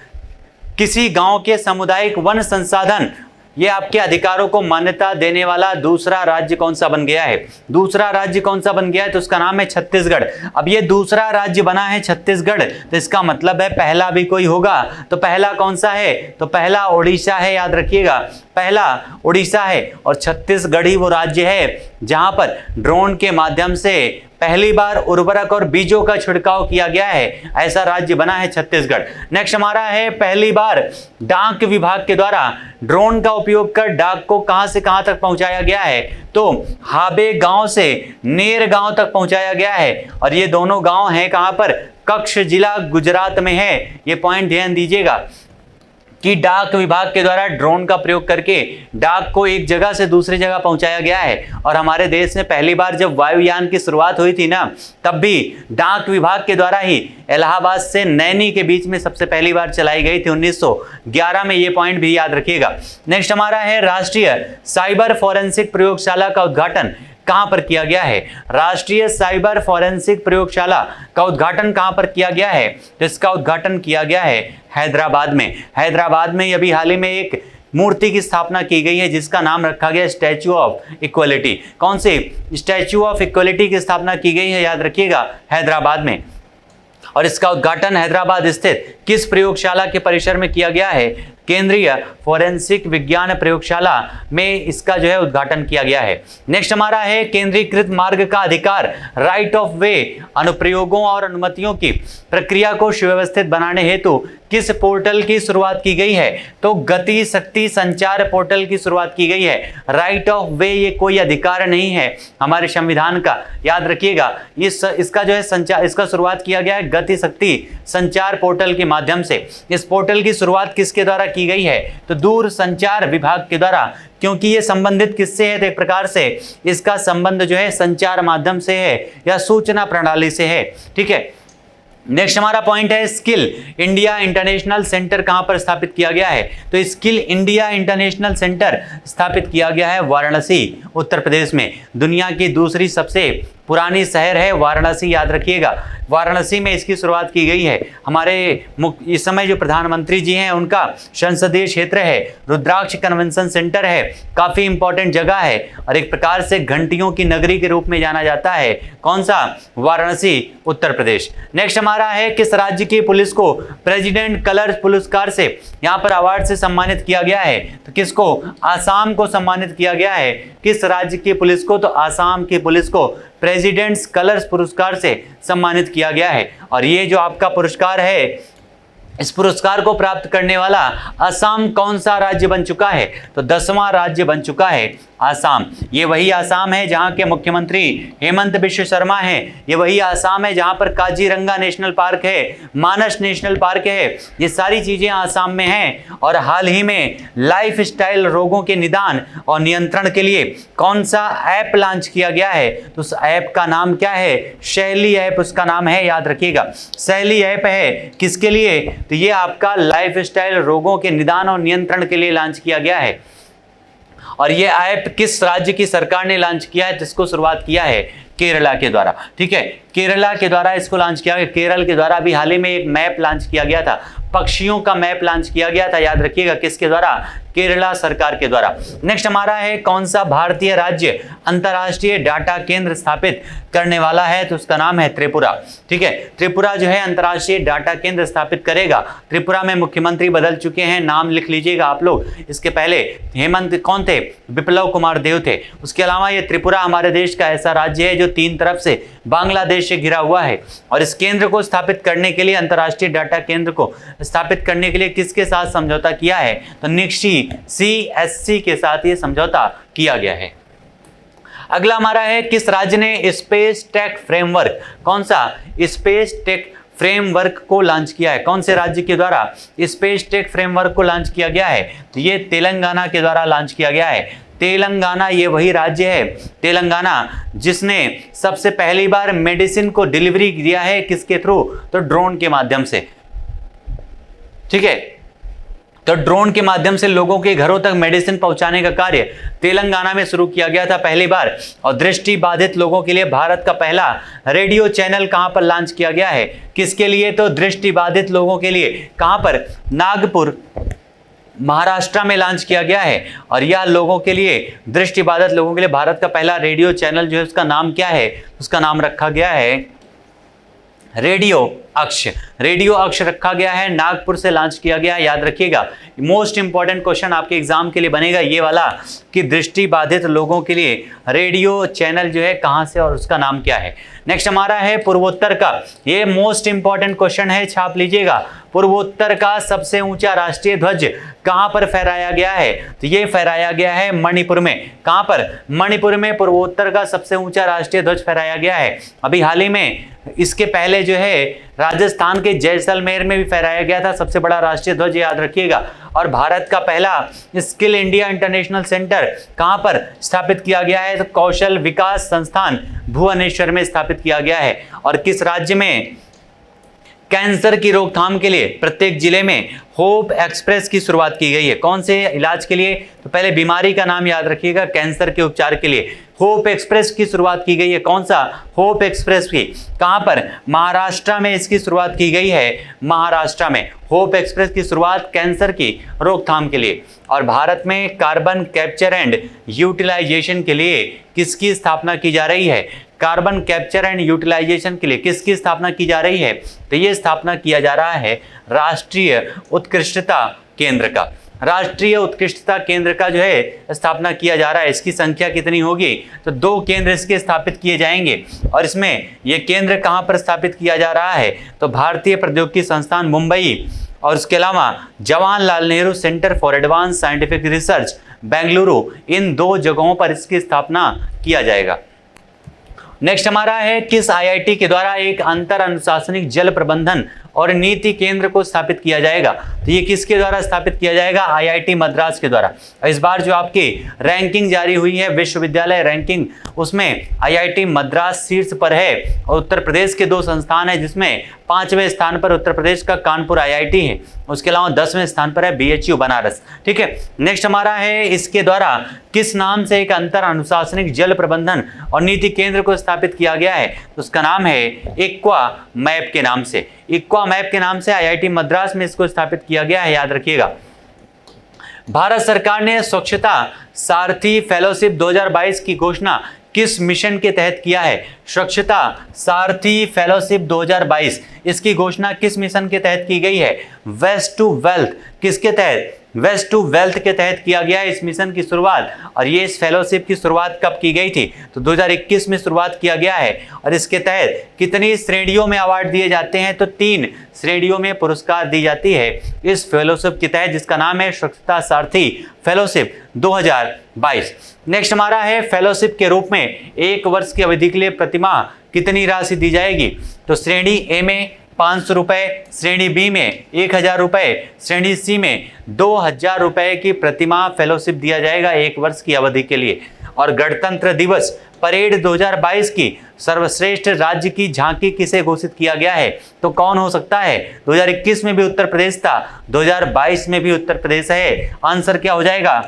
S1: किसी गांव के सामुदायिक वन संसाधन, ये आपके अधिकारों को मान्यता देने वाला दूसरा राज्य कौन सा बन गया है? दूसरा राज्य कौन सा बन गया है? तो उसका नाम है छत्तीसगढ़। अब ये दूसरा राज्य बना है छत्तीसगढ़, तो इसका मतलब है पहला भी कोई होगा। तो पहला कौन सा है? तो पहला ओडिशा है, याद रखिएगा, पहला ओडिशा है। और छत्तीसगढ़ ही वो राज्य है जहां पर ड्रोन के माध्यम से पहली बार उर्वरक और बीजों का छिड़काव किया गया है, ऐसा राज्य बना है छत्तीसगढ़। नेक्स्ट हमारा है पहली बार डाक विभाग के द्वारा ड्रोन का उपयोग कर डाक को कहां से कहां तक पहुंचाया गया है? तो हाबे गांव से नेर गांव तक पहुंचाया गया है। और ये दोनों गांव हैं कहां पर? कच्छ जिला गुजरात में है। ये पॉइंट ध्यान दीजिएगा कि डाक विभाग के द्वारा ड्रोन का प्रयोग करके डाक को एक जगह से दूसरी जगह पहुंचाया गया है। और हमारे देश में पहली बार जब वायुयान की शुरुआत हुई थी ना, तब भी डाक विभाग के द्वारा ही इलाहाबाद से नैनी के बीच में सबसे पहली बार चलाई गई थी 1911 में। ये पॉइंट भी याद रखिएगा। नेक्स्ट हमारा है राष्ट्रीय साइबर फॉरेंसिक प्रयोगशाला का उद्घाटन कहां पर किया गया है? राष्ट्रीय साइबर फॉरेंसिक प्रयोगशाला का उद्घाटन कहां पर किया गया है? तो इसका उद्घाटन किया गया है हैदराबाद में। हैदराबाद में अभी हाल ही में एक मूर्ति की स्थापना की गई है जिसका नाम रखा गया स्टैच्यू ऑफ इक्वलिटी। कौन से? स्टैच्यू ऑफ इक्वलिटी की स्थापना की गई है, याद रखिएगा, हैदराबाद में। और इसका उद्घाटन हैदराबाद स्थित किस प्रयोगशाला के परिसर में किया गया है? केंद्रीय फोरेंसिक विज्ञान प्रयोगशाला में इसका जो है उद्घाटन किया गया है। नेक्स्ट हमारा है केंद्रीकृत मार्ग का अधिकार, राइट ऑफ वे, अनुप्रयोगों और अनुमतियों की प्रक्रिया को सुव्यवस्थित बनाने हेतु किस पोर्टल की शुरुआत की गई है? तो गति शक्ति संचार पोर्टल की शुरुआत की गई है। राइट ऑफ वे ये कोई अधिकार नहीं है हमारे संविधान का, याद रखिएगा। इसका जो है संचार, इसका शुरुआत किया गया है गति शक्ति संचार पोर्टल के माध्यम से। इस पोर्टल की शुरुआत किसके द्वारा की गई है? तो दूर संचार विभाग के द्वारा, क्योंकि ये संबंधित किससे है? तो एक प्रकार से इसका संबंध जो है संचार माध्यम से है या सूचना प्रणाली से है। ठीक है, नेक्स्ट हमारा पॉइंट है स्किल इंडिया इंटरनेशनल सेंटर कहां पर स्थापित किया गया है? तो स्किल इंडिया इंटरनेशनल सेंटर स्थापित किया गया है वाराणसी, उत्तर प्रदेश में। दुनिया की दूसरी सबसे पुरानी शहर है वाराणसी, याद रखिएगा। वाराणसी में इसकी शुरुआत की गई है। हमारे इस समय जो प्रधानमंत्री जी हैं उनका संसदीय क्षेत्र है, रुद्राक्ष कन्वेंशन सेंटर है, काफी इंपॉर्टेंट जगह है और एक प्रकार से घंटियों की नगरी के रूप में जाना जाता है। कौन सा? वाराणसी, उत्तर प्रदेश। नेक्स्ट हमारा है किस राज्य की पुलिस को प्रेसिडेंट कलर्स पुरस्कार से यहां पर अवार्ड से सम्मानित किया गया है? तो किसको? आसाम को सम्मानित किया गया है। किस राज्य की पुलिस को? तो आसाम की पुलिस को प्रेसिडेंट्स कलर्स पुरस्कार से सम्मानित किया गया है। और ये जो आपका पुरस्कार है, इस पुरस्कार को प्राप्त करने वाला असम कौन सा राज्य बन चुका है? तो 10वां राज्य बन चुका है आसाम। ये वही आसाम है जहां के मुख्यमंत्री हेमंत बिश्व शर्मा हैं। ये वही आसाम है जहां पर काजीरंगा नेशनल पार्क है, मानस नेशनल पार्क है। ये सारी चीजें आसाम में हैं। और हाल ही में लाइफस्टाइल रोगों के निदान और नियंत्रण के लिए कौन सा ऐप लॉन्च किया गया है? तो उस ऐप का नाम क्या है? शैली ऐप उसका नाम है, याद रखिएगा। शैली ऐप है किसके लिए? तो ये आपका लाइफस्टाइल रोगों के निदान और नियंत्रण के लिए लॉन्च किया गया है। और ये ऐप किस राज्य की सरकार ने लॉन्च किया है? जिसको शुरुआत किया है केरला के द्वारा। ठीक है, केरला के द्वारा इसको लॉन्च किया गया। केरल के द्वारा भी हाल ही में एक मैप लॉन्च किया गया था, पक्षियों का मैप लॉन्च किया गया था, याद रखिएगा। किसके द्वारा? केरला सरकार के द्वारा। नेक्स्ट हमारा है कौन सा भारतीय राज्य अंतर्राष्ट्रीय डाटा केंद्र स्थापित करने वाला है? तो उसका नाम है त्रिपुरा। ठीक है, त्रिपुरा जो है अंतर्राष्ट्रीय डाटा केंद्र स्थापित करेगा। त्रिपुरा में मुख्यमंत्री बदल चुके हैं, नाम लिख लीजिएगा आप लोग। इसके पहले हेमंत कौन थे? विप्लव कुमार देव थे। उसके अलावा ये त्रिपुरा हमारे देश का ऐसा राज्य है जो 3 तरफ से बांग्लादेश से घिरा हुआ है। और इस केंद्र को स्थापित करने के लिए, अंतर्राष्ट्रीय डाटा केंद्र को स्थापित करने के लिए किसके साथ समझौता किया है? तो निक्सी CSC के साथ ये समझौता किया गया है। अगला हमारा है किस राज्य ने स्पेस टेक फ्रेमवर्क, कौन सा स्पेस टेक फ्रेमवर्क को लॉन्च किया है? कौन से राज्य के द्वारा स्पेस टेक फ्रेमवर्क को लॉन्च किया गया है? तो ये तेलंगाना के द्वारा लॉन्च किया गया है। तेलंगाना ये वही राज्य है, तेलंगाना जिसने सबसे पहली बार मेडिसिन को डिलीवरी दिया है। किसके थ्रू? तो ड्रोन के माध्यम से। ठीक है, तो ड्रोन के माध्यम से लोगों के घरों तक मेडिसिन पहुंचाने का कार्य तेलंगाना में शुरू किया गया था पहली बार। और दृष्टि बाधित लोगों के लिए भारत का पहला रेडियो चैनल कहां पर लॉन्च किया गया है? किसके लिए? तो दृष्टि बाधित लोगों के लिए। कहां पर? नागपुर, महाराष्ट्र में लॉन्च किया गया है। और यह लोगों के लिए, दृष्टि बाधित लोगों के लिए भारत का पहला रेडियो चैनल जो है उसका नाम क्या है? उसका नाम रखा गया है रेडियो अक्ष। रेडियो अक्ष रखा गया है, नागपुर से लॉन्च किया गया है, याद रखिएगा। मोस्ट इंपॉर्टेंट क्वेश्चन आपके एग्जाम के लिए बनेगा ये वाला कि दृष्टि बाधित लोगों के लिए रेडियो चैनल जो है कहां से और उसका नाम क्या है। नेक्स्ट हमारा है पूर्वोत्तर का, ये मोस्ट इंपॉर्टेंट क्वेश्चन है, छाप लीजिएगा। पूर्वोत्तर का सबसे ऊंचा राष्ट्रीय ध्वज कहां पर फहराया गया है? तो ये फहराया गया है मणिपुर में। कहां पर? मणिपुर में पूर्वोत्तर का सबसे ऊंचा राष्ट्रीय ध्वज फहराया गया है। अभी हाल ही में इसके पहले जो है राजस्थान के जैसलमेर में भी फहराया गया था सबसे बड़ा राष्ट्रीय ध्वज, याद रखिएगा। और भारत का पहला स्किल इंडिया इंटरनेशनल सेंटर कहां पर स्थापित किया गया है? तो कौशल विकास संस्थान भुवनेश्वर में स्थापित किया गया है। और किस राज्य में कैंसर की रोकथाम के लिए प्रत्येक जिले में होप एक्सप्रेस की शुरुआत की गई है? कौन से इलाज के लिए? तो पहले बीमारी का नाम याद रखिएगा, कैंसर के उपचार के लिए होप एक्सप्रेस की शुरुआत की गई है। कौन सा? होप एक्सप्रेस की। कहां पर? महाराष्ट्र में इसकी शुरुआत की गई है, महाराष्ट्र में होप एक्सप्रेस की शुरुआत कैंसर की रोकथाम के लिए। और भारत में कार्बन कैप्चर एंड यूटिलाइजेशन के लिए किसकी स्थापना की जा रही है? कार्बन कैप्चर एंड यूटिलाइजेशन के लिए किसकी स्थापना की जा रही है? तो ये स्थापना किया जा रहा है राष्ट्रीय उत्कृष्टता केंद्र का। राष्ट्रीय उत्कृष्टता केंद्र का जो है स्थापना किया जा रहा है। इसकी संख्या कितनी होगी? तो 2 केंद्र इसके स्थापित किए जाएंगे। और इसमें ये केंद्र कहां पर स्थापित किया जा रहा है? तो भारतीय प्रौद्योगिकी संस्थान मुंबई और उसके अलावा Jawaharlal Nehru Centre for Advanced Scientific Research Bengaluru, इन 2 जगहों पर इसकी स्थापना किया जाएगा। नेक्स्ट हमारा है किस IIT के द्वारा एक अंतर अनुशासनिक जल प्रबंधन और नीति केंद्र को स्थापित किया जाएगा। तो ये किसके द्वारा स्थापित किया जाएगा? आईआईटी मद्रास के द्वारा। इस बार जो आपकी रैंकिंग जारी हुई है विश्वविद्यालय रैंकिंग, उसमें आईआईटी मद्रास शीर्ष पर है और उत्तर प्रदेश के 2 संस्थान है जिसमें 5वें स्थान पर उत्तर प्रदेश का कानपुर आईआईटी है, उसके अलावा 10वें स्थान पर है बीएचयू बनारस। ठीक है, नेक्स्ट हमारा है इसके द्वारा किस नाम से एक अंतर अनुशासनिक जल प्रबंधन और नीति केंद्र को स्थापित किया गया है? तो उसका नाम है इक्वा मैप के नाम से। इक्वा मैप के नाम से आईआईटी मद्रास में इसको स्थापित किया गया है, याद रखिएगा। भारत सरकार ने स्वच्छता सारथी फेलोशिप 2022 की घोषणा किस मिशन के तहत किया है? स्वच्छता सारथी फेलोशिप 2022, इसकी घोषणा किस मिशन के तहत की गई है? वेस्ट टू वेल्थ, किसके तहत? वेस्ट टू वेल्थ के तहत किया गया है इस मिशन की शुरुआत। और ये इस फेलोशिप की शुरुआत कब की गई थी? तो 2021 में शुरुआत किया गया है। और इसके तहत कितनी श्रेणियों में अवार्ड दिए जाते हैं? तो 3 श्रेणियों में पुरस्कार दी जाती है इस फेलोशिप के तहत, जिसका नाम है स्वच्छता सारथी फेलोशिप 2022। नेक्स्ट हमारा है फेलोशिप के रूप में 1 वर्ष की अवधि के लिए प्रतिमाह कितनी राशि दी जाएगी? तो श्रेणी ए में 500 रुपए, श्रेणी बी में 1000 रुपए, श्रेणी सी में 2000 रुपए की प्रतिमाह फेलोशिप दिया जाएगा 1 वर्ष की अवधि के लिए। और गणतंत्र दिवस परेड 2022 की सर्वश्रेष्ठ राज्य की झांकी किसे घोषित किया गया है? तो कौन हो सकता है? 2021 में भी उत्तर प्रदेश था, 2022 में भी उत्तर प्रदेश है। आंसर क्या हो जाएगा?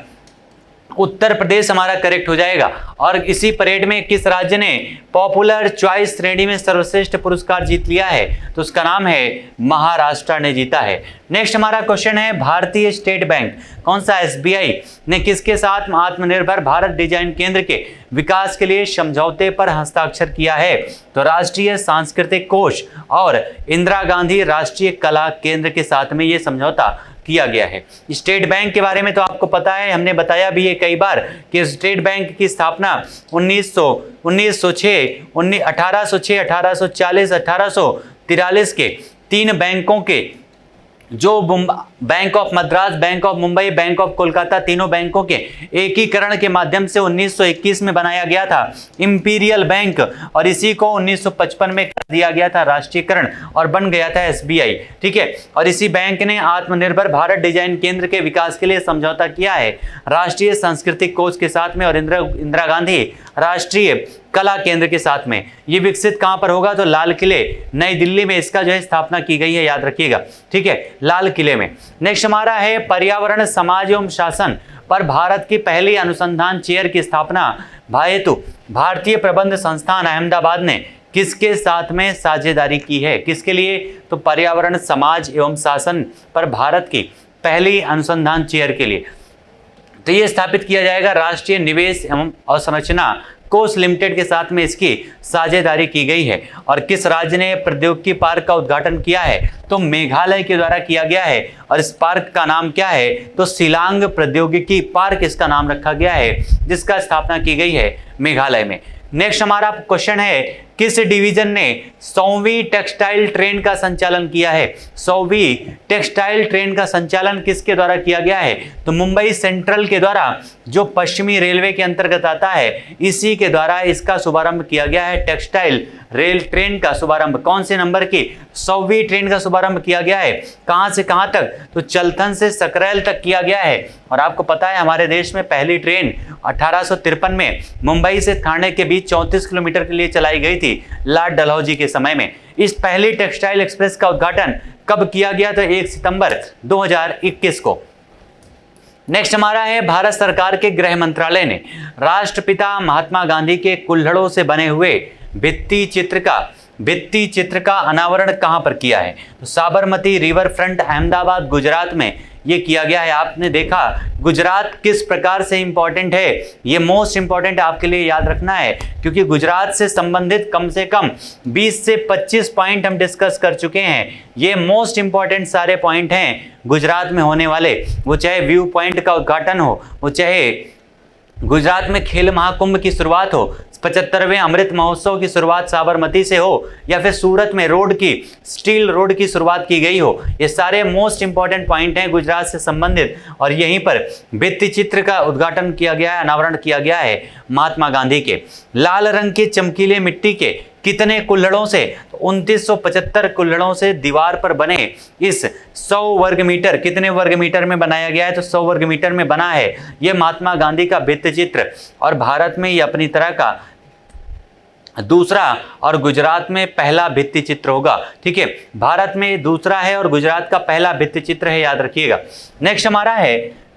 S1: उत्तर प्रदेश हमारा करेक्ट हो जाएगा। और इसी परेड में किस राज्य ने पॉपुलर चॉइस श्रेणी में सर्वश्रेष्ठ पुरस्कार जीत लिया है? तो उसका नाम है महाराष्ट्र ने जीता है। नेक्स्ट हमारा क्वेश्चन है भारतीय स्टेट बैंक कौन सा एसबीआई ने किसके साथ आत्मनिर्भर भारत डिजाइन केंद्र के विकास के लिए समझौते पर हस्ताक्षर किया है? तो राष्ट्रीय सांस्कृतिक कोष और इंदिरा गांधी राष्ट्रीय कला केंद्र के साथ में ये समझौता किया गया है। स्टेट बैंक के बारे में तो आपको पता है, हमने बताया भी है कई बार कि स्टेट बैंक की स्थापना 1806, 1840, 1843 के 3 बैंकों के जो bank of Madras, bank of Mumbai, bank of Kolkata, तीनों बैंकों के एकीकरण के माध्यम से 1921 में बनाया गया था इंपीरियल बैंक, और इसी को 1955 में कर दिया गया था राष्ट्रीयकरण और बन गया था एसबीआई। ठीक है, और इसी बैंक ने आत्मनिर्भर भारत डिजाइन केंद्र के विकास के लिए समझौता किया है राष्ट्रीय सांस्कृतिक कोष के साथ में और इंदिरा गांधी राष्ट्रीय कला केंद्र के साथ में। ये विकसित कहां पर होगा? तो लाल किले नई दिल्ली में इसका जो है स्थापना की गई है, याद रखिएगा। ठीक है, लाल किले में। नेक्स्ट हमारा है पर्यावरण समाज एवं शासन पर भारत की पहली अनुसंधान चेयर की स्थापना हेतु भारतीय प्रबंध संस्थान अहमदाबाद ने किसके साथ में साझेदारी की है? किसके लिए? तो पर्यावरण समाज एवं शासन पर भारत की पहली अनुसंधान चेयर के लिए। तो ये स्थापित किया जाएगा राष्ट्रीय निवेश एवं अवसंरचना कोष लिमिटेड के साथ में इसकी साझेदारी की गई है। और किस राज्य ने प्रौद्योगिकी पार्क का उद्घाटन किया है? तो मेघालय के द्वारा किया गया है। और इस पार्क का नाम क्या है? तो शिलांग प्रौद्योगिकी पार्क इसका नाम रखा गया है, जिसका स्थापना की गई है मेघालय में। नेक्स्ट हमारा क्वेश्चन है किस डिवीजन ने 100वीं टेक्सटाइल ट्रेन का संचालन किया है? 100वीं टेक्सटाइल ट्रेन का संचालन किसके द्वारा किया गया है? तो मुंबई सेंट्रल के द्वारा, जो पश्चिमी रेलवे के अंतर्गत आता है, इसी के द्वारा इसका शुभारंभ किया गया है। टेक्सटाइल रेल ट्रेन का शुभारंभ कौन से नंबर की? 100वीं ट्रेन का शुभारंभ किया गया है। कहां से कहां तक? तो चलथन से सकरैल तक किया गया है। और आपको पता है हमारे देश में पहली ट्रेन 1853 में मुंबई से ठाणे के बीच 34 किलोमीटर के लिए चलाई गई थी लॉर्ड डलहौजी के समय में। इस पहली टेक्सटाइल एक्सप्रेस का उद्घाटन कब किया गया? तो 1 सितंबर 2021 को। नेक्स्ट हमारा है भारत सरकार के गृह मंत्रालय ने राष्ट्रपिता महात्मा गांधी के कुल्हड़ों से बने हुए भित्ति चित्र का अनावरण कहां पर किया है? तो साबरमती रिवर फ्रंट अहमदाबाद गुजरात में ये किया गया है। आपने देखा गुजरात किस प्रकार से इंपॉर्टेंट है, ये मोस्ट इंपॉर्टेंट आपके लिए याद रखना है, क्योंकि गुजरात से संबंधित कम से कम 20 से 25 पॉइंट हम डिस्कस कर चुके हैं। ये मोस्ट इंपॉर्टेंट सारे पॉइंट हैं गुजरात में होने वाले, वो चाहे व्यू पॉइंट का उद्घाटन हो, वो चाहे गुजरात में खेल महाकुंभ की शुरुआत हो, 75वें अमृत महोत्सव की शुरुआत साबरमती से हो, या फिर सूरत में स्टील रोड की शुरुआत की गई हो। ये सारे मोस्ट इंपॉर्टेंट पॉइंट हैं गुजरात से संबंधित। और यहीं पर भित्ति चित्र का उद्घाटन किया गया है, अनावरण किया गया है महात्मा गांधी के। लाल रंग के चमकीले मिट्टी के कितने कुल्हड़ों से? तो 2975 कुल्हड़ों से दीवार पर बने इस 100 वर्ग मीटर, कितने वर्ग मीटर में बनाया गया है? तो 100 वर्ग मीटर में बना है। यह महात्मा गांधी का भित्ति चित्र और भारत में ये अपनी तरह का दूसरा और गुजरात में पहला भित्ति चित्र होगा। ठीक है, भारत में दूसरा है और गुजरात का पहला भित्ति चित्र है, याद रखिएगा। नेक्स्ट हमारा है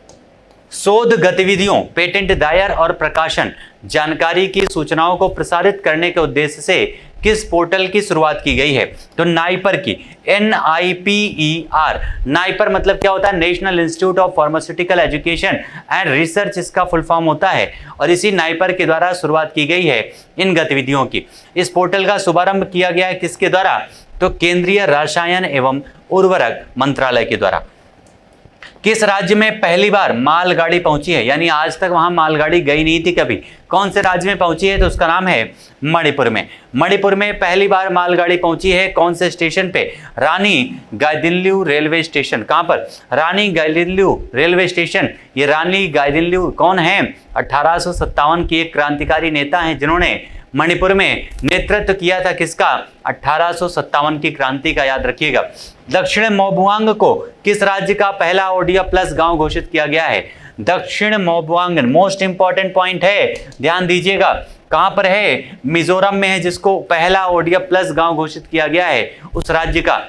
S1: शोध गतिविधियों, पेटेंट दायर और प्रकाशन जानकारी की सूचनाओं को प्रसारित करने के उद्देश्य से किस पोर्टल की शुरुआत की गई है? तो नाइपर की, NIPER। नाइपर मतलब क्या होता है? National institute of pharmaceutical education and research इसका फुल फॉर्म होता है और इसी नाइपर के द्वारा शुरुआत की गई है इन गतिविधियों की। इस पोर्टल का शुभारंभ किया गया है किसके द्वारा? तो केंद्रीय रसायन एवं उर्वरक मंत्रालय के द्वारा। किस राज्य में पहली बार मालगाड़ी पहुंची है? यानी आज तक वहां मालगाड़ी गई नहीं थी कभी। कौन से राज्य में पहुंची है? तो उसका नाम है मणिपुर में। मणिपुर में पहली बार मालगाड़ी पहुंची है। कौन से स्टेशन पे? रानी गाइदिन्ल्यू रेलवे स्टेशन। कहां पर? रानी गाइदिन्ल्यू रेलवे स्टेशन। ये रानी गाइदिन्ल्यू कौन है? 1857 की एक क्रांतिकारी नेता है जिन्होंने मणिपुर में नेतृत्व किया था किसका? 1857 की क्रांति का, याद रखिएगा। दक्षिण मोबुआंग को किस राज्य का पहला ओडिया प्लस गांव घोषित किया गया है? दक्षिण मोबुआंग मोस्ट इंपॉर्टेंट पॉइंट है, ध्यान दीजिएगा। कहां पर है? मिजोरम में है, जिसको पहला ओडिया प्लस गांव घोषित किया गया है उस राज्य का।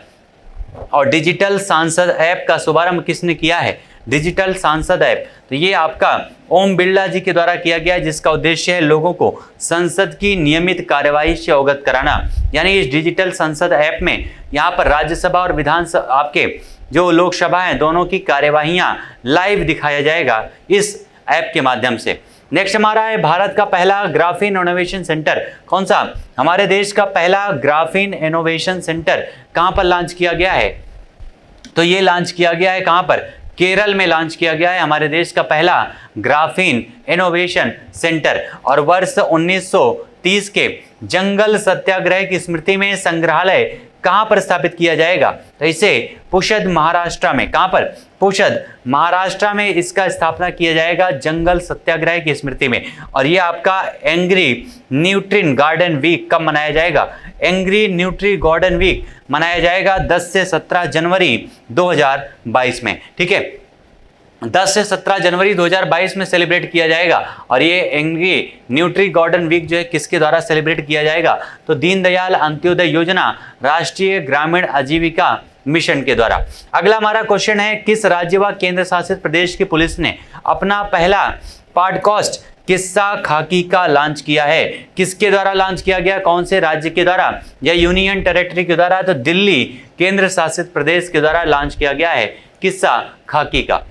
S1: और डिजिटल सांसद ऐप का शुभारंभ किसने किया है? डिजिटल सांसद ऐप, तो ये आपका ओम बिरला जी के द्वारा किया गया है, जिसका उद्देश्य है लोगों को संसद की नियमित कार्यवाही से अवगत कराना। यानी इस डिजिटल संसद ऐप में यहाँ पर राज्यसभा और विधानसभा, आपके जो लोकसभा है, दोनों की कार्यवाहियां लाइव दिखाया जाएगा इस ऐप के माध्यम से। नेक्स्ट हमारा है भारत का पहला ग्राफीन इनोवेशन सेंटर। कौन सा? हमारे देश का पहला ग्राफीन इनोवेशन सेंटर कहां पर लॉन्च किया गया है? तो ये लॉन्च किया गया है कहां पर? केरल में लॉन्च किया गया है हमारे देश का पहला ग्राफीन इनोवेशन सेंटर। और वर्ष 1930 के जंगल सत्याग्रह की स्मृति में संग्रहालय कहां पर स्थापित किया जाएगा? तो इसे पुषद महाराष्ट्र में। कहां पर? पुषद महाराष्ट्र में इसका स्थापना किया जाएगा जंगल सत्याग्रह की स्मृति में। और ये आपका एंग्री न्यूट्री गार्डन वीक कब मनाया जाएगा? एंग्री न्यूट्री गार्डन वीक मनाया जाएगा 10 से 17 जनवरी 2022 में। ठीक है, 10 से 17 जनवरी 2022 में सेलिब्रेट किया जाएगा। और ये एंग्री न्यूट्री गार्डन वीक जो है किसके द्वारा सेलिब्रेट किया जाएगा? तो दीनदयाल अंत्योदय योजना राष्ट्रीय ग्रामीण आजीविका मिशन के द्वारा। अगला हमारा क्वेश्चन है, किस राज्य व केंद्र शासित प्रदेश की पुलिस ने अपना पहला पॉडकास्ट किस्सा खाकी का लॉन्च किया है? किसके द्वारा लॉन्च किया गया? कौन से राज्य के द्वारा? या यूनियन टेरिटरी के द्वारा? तो दिल्ली केंद्र शासित प्रदेश के द्वारा लॉन्च किया गया है किस्सा खाकी का।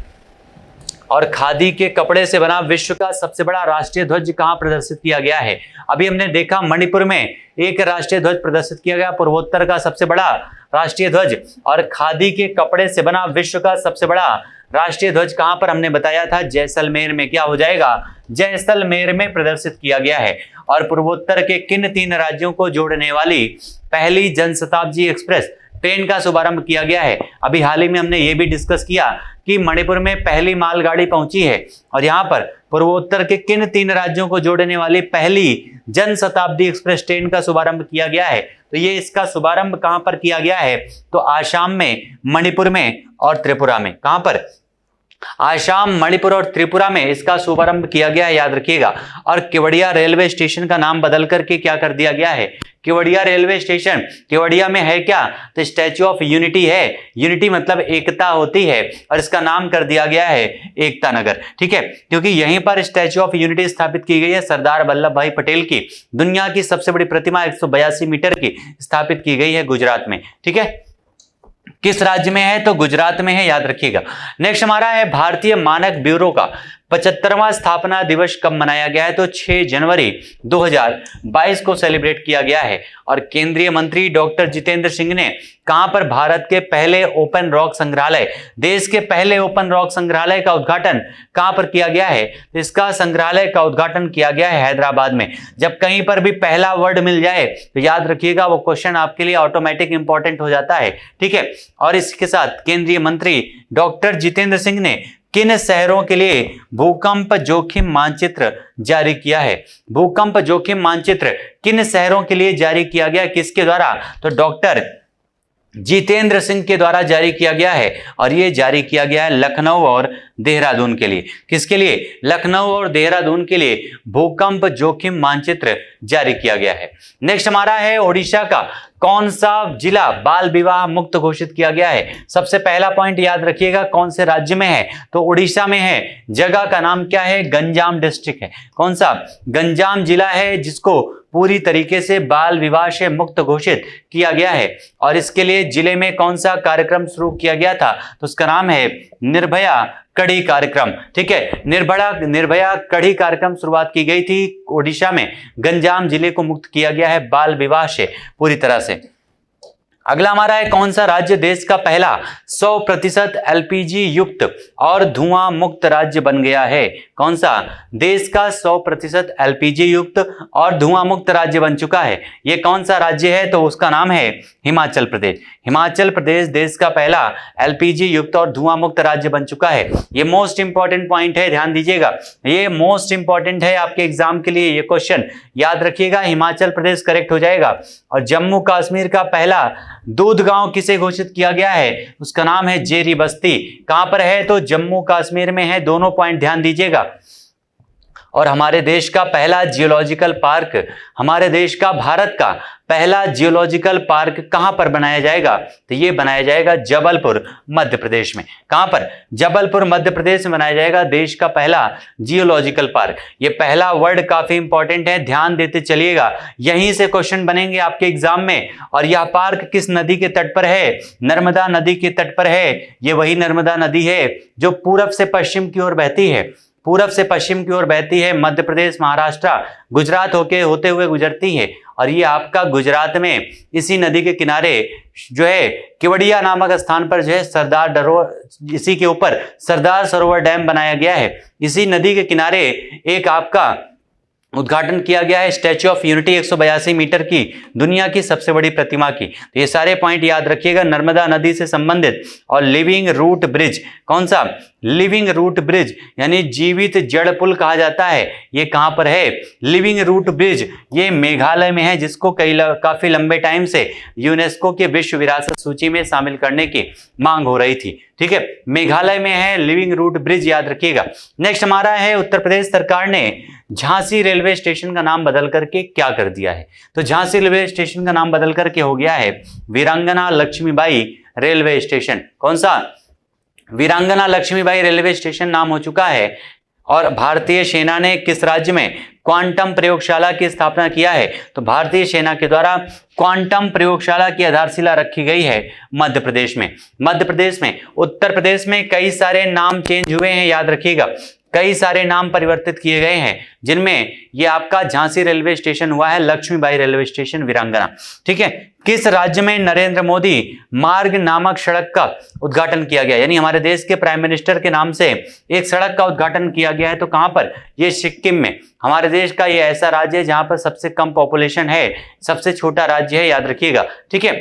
S1: और खादी के कपड़े से बना विश्व का सबसे बड़ा राष्ट्रीय ध्वज कहां प्रदर्शित किया गया है? अभी हमने देखा मणिपुर में एक राष्ट्रीय ध्वज प्रदर्शित किया गया, पूर्वोत्तर का सबसे बड़ा राष्ट्रीय ध्वज। और खादी के कपड़े से बना विश्व का सबसे बड़ा राष्ट्रीय ध्वज कहां पर? हमने बताया था जैसलमेर में। क्या हो जाएगा? जैसलमेर में प्रदर्शित किया गया है। और पूर्वोत्तर के किन 3 राज्यों को जोड़ने वाली पहली जनशताब्दी एक्सप्रेस ट्रेन का शुभारंभ किया गया है? अभी हाल ही में हमने ये भी डिस्कस किया कि मणिपुर में पहली मालगाड़ी पहुंची है। और यहाँ पर पूर्वोत्तर के किन 3 राज्यों को जोड़ने वाली पहली जनशताब्दी एक्सप्रेस ट्रेन का शुभारंभ किया गया है? तो ये इसका शुभारंभ कहां पर किया गया है? तो आसाम में, मणिपुर में और त्रिपुरा में। कहां पर? आसाम, मणिपुर और त्रिपुरा में इसका शुभारंभ किया गया है, याद रखिएगा। और केवड़िया रेलवे स्टेशन का नाम बदल करके क्या कर दिया गया है? Kevadia railway station. केवड़िया में है क्या? तो स्टैच्यू ऑफ यूनिटी है। यूनिटी मतलब एकता होती है, और इसका नाम कर दिया गया है एकता नगर। ठीक है, क्योंकि यहीं पर स्टैच्यू ऑफ यूनिटी स्थापित की गई है सरदार वल्लभ भाई पटेल की। दुनिया की सबसे बड़ी प्रतिमा 182 मीटर की स्थापित की गई है गुजरात में। ठीक है, किस राज्य में है? तो गुजरात में है, याद रखिएगा। नेक्स्ट हमारा है भारतीय मानक ब्यूरो का 75वां स्थापना दिवस कब मनाया गया है? तो 6 जनवरी 2022 को सेलिब्रेट किया गया है। और केंद्रीय मंत्री डॉक्टर जितेंद्र सिंह ने कहां पर भारत के पहले ओपन रॉक संग्रहालय, देश के पहले ओपन रॉक संग्रहालय का उद्घाटन कहां पर किया गया है? इसका संग्रहालय का उद्घाटन किया गया है हैदराबाद में। जब कहीं पर भी पहला वर्ड मिल जाए तो याद रखिएगा वो क्वेश्चन आपके लिए ऑटोमेटिक इंपॉर्टेंट हो जाता है। ठीक है, और इसके साथ केंद्रीय मंत्री डॉक्टर जितेंद्र सिंह ने किन शहरों के लिए भूकंप जोखिम मानचित्र जारी किया है? भूकंप जोखिम मानचित्र किन शहरों के लिए जारी किया गया, किसके द्वारा? तो डॉक्टर जितेंद्र सिंह के द्वारा जारी किया गया है और ये जारी किया गया है लखनऊ और देहरादून के लिए। किसके लिए? लखनऊ और देहरादून के लिए भूकंप जोखिम मानचित्र जारी किया गया है। नेक्स्ट हमारा है ओडिशा का कौन सा जिला बाल विवाह मुक्त घोषित किया गया है? सबसे पहला पॉइंट याद रखिएगा, कौन से राज्य में है? तो ओडिशा में है। जगह का नाम क्या है? गंजाम डिस्ट्रिक्ट है। कौन सा? गंजाम जिला है, जिसको पूरी तरीके से बाल विवाह से मुक्त घोषित किया गया है। और इसके लिए जिले में कौन सा कार्यक्रम शुरू किया गया था? तो उसका नाम है निर्भया कड़ी कार्यक्रम। ठीक है, निर्भया कड़ी कार्यक्रम शुरुआत की गई थी ओडिशा में। गंजाम जिले को मुक्त किया गया है बाल विवाह से पूरी तरह से। अगला हमारा है कौन सा राज्य देश का पहला 100% एलपीजी युक्त और धुआं मुक्त राज्य बन गया है? कौन सा देश का 100% एलपीजी युक्त और धुआं मुक्त राज्य बन चुका है? ये कौन सा राज्य है? तो उसका नाम है हिमाचल प्रदेश। हिमाचल प्रदेश देश का पहला एलपीजी युक्त और धुआं मुक्त राज्य बन चुका है। ये मोस्ट इंपॉर्टेंट पॉइंट है, ध्यान दीजिएगा, ये मोस्ट इंपॉर्टेंट है आपके एग्जाम के लिए। ये क्वेश्चन याद रखिएगा, हिमाचल प्रदेश करेक्ट हो जाएगा। और जम्मू कश्मीर का पहला दूध गांव किसे घोषित किया गया है? उसका नाम है जेरी बस्ती। कहां पर है? तो जम्मू कश्मीर में है। दोनों पॉइंट ध्यान दीजिएगा। और हमारे देश का पहला जियोलॉजिकल पार्क, हमारे देश का, भारत का पहला जियोलॉजिकल पार्क कहां पर बनाया जाएगा? तो ये बनाया जाएगा जबलपुर मध्य प्रदेश में। कहां पर? जबलपुर मध्य प्रदेश में बनाया जाएगा देश का पहला जियोलॉजिकल पार्क। ये पहला वर्ड काफी इंपॉर्टेंट है, ध्यान देते चलिएगा, यहीं से क्वेश्चन बनेंगे आपके एग्जाम में। और यह पार्क किस नदी के तट पर है? नर्मदा नदी के तट पर है। ये वही नर्मदा नदी है जो पूरब से पश्चिम की ओर बहती है, पूरब से पश्चिम की ओर बहती है, मध्य प्रदेश, महाराष्ट्र, गुजरात होते हुए गुजरती है। और ये आपका गुजरात में इसी नदी के किनारे जो है केवड़िया नामक स्थान पर जो है इसी के ऊपर सरदार सरोवर डैम बनाया गया है। इसी नदी के किनारे एक आपका उद्घाटन किया गया है स्टैच्यू ऑफ यूनिटी, 182 मीटर की, दुनिया की सबसे बड़ी प्रतिमा की। तो ये सारे पॉइंट याद रखिएगा नर्मदा नदी से संबंधित। और लिविंग रूट ब्रिज, कौन सा? लिविंग रूट ब्रिज यानी जीवित जड़ पुल कहा जाता है। ये कहां पर है? लिविंग रूट ब्रिज ये मेघालय में है, जिसको काफी लंबे टाइम से यूनेस्को के विश्व विरासत सूची में शामिल करने की मांग हो रही थी। ठीक है, मेघालय में है लिविंग रूट ब्रिज, याद रखिएगा। नेक्स्ट हमारा है उत्तर प्रदेश सरकार ने झांसी रेलवे स्टेशन का नाम बदल करके क्या कर दिया है? तो झांसी रेलवे स्टेशन का नाम बदल करके हो गया है वीरांगना लक्ष्मीबाई रेलवे स्टेशन। कौन सा? वीरांगना लक्ष्मीबाई रेलवे स्टेशन नाम हो चुका है। और भारतीय सेना ने किस राज्य में क्वांटम प्रयोगशाला की स्थापना किया है? तो भारतीय सेना के द्वारा क्वांटम प्रयोगशाला की आधारशिला रखी गई है मध्य प्रदेश में। मध्य प्रदेश में, उत्तर प्रदेश में कई सारे नाम चेंज हुए हैं, याद रखिएगा, कई सारे नाम परिवर्तित किए गए हैं, जिनमें ये आपका झांसी रेलवे स्टेशन हुआ है लक्ष्मीबाई रेलवे स्टेशन वीरांगना। ठीक है, किस राज्य में नरेंद्र मोदी मार्ग नामक सड़क का उद्घाटन किया गया? यानी हमारे देश के प्राइम मिनिस्टर के नाम से एक सड़क का उद्घाटन किया गया है। तो कहां पर? ये सिक्किम में। हमारे देश का ये ऐसा राज्य है जहां पर सबसे कम पॉपुलेशन है, सबसे छोटा राज्य है, याद रखिएगा। ठीक है,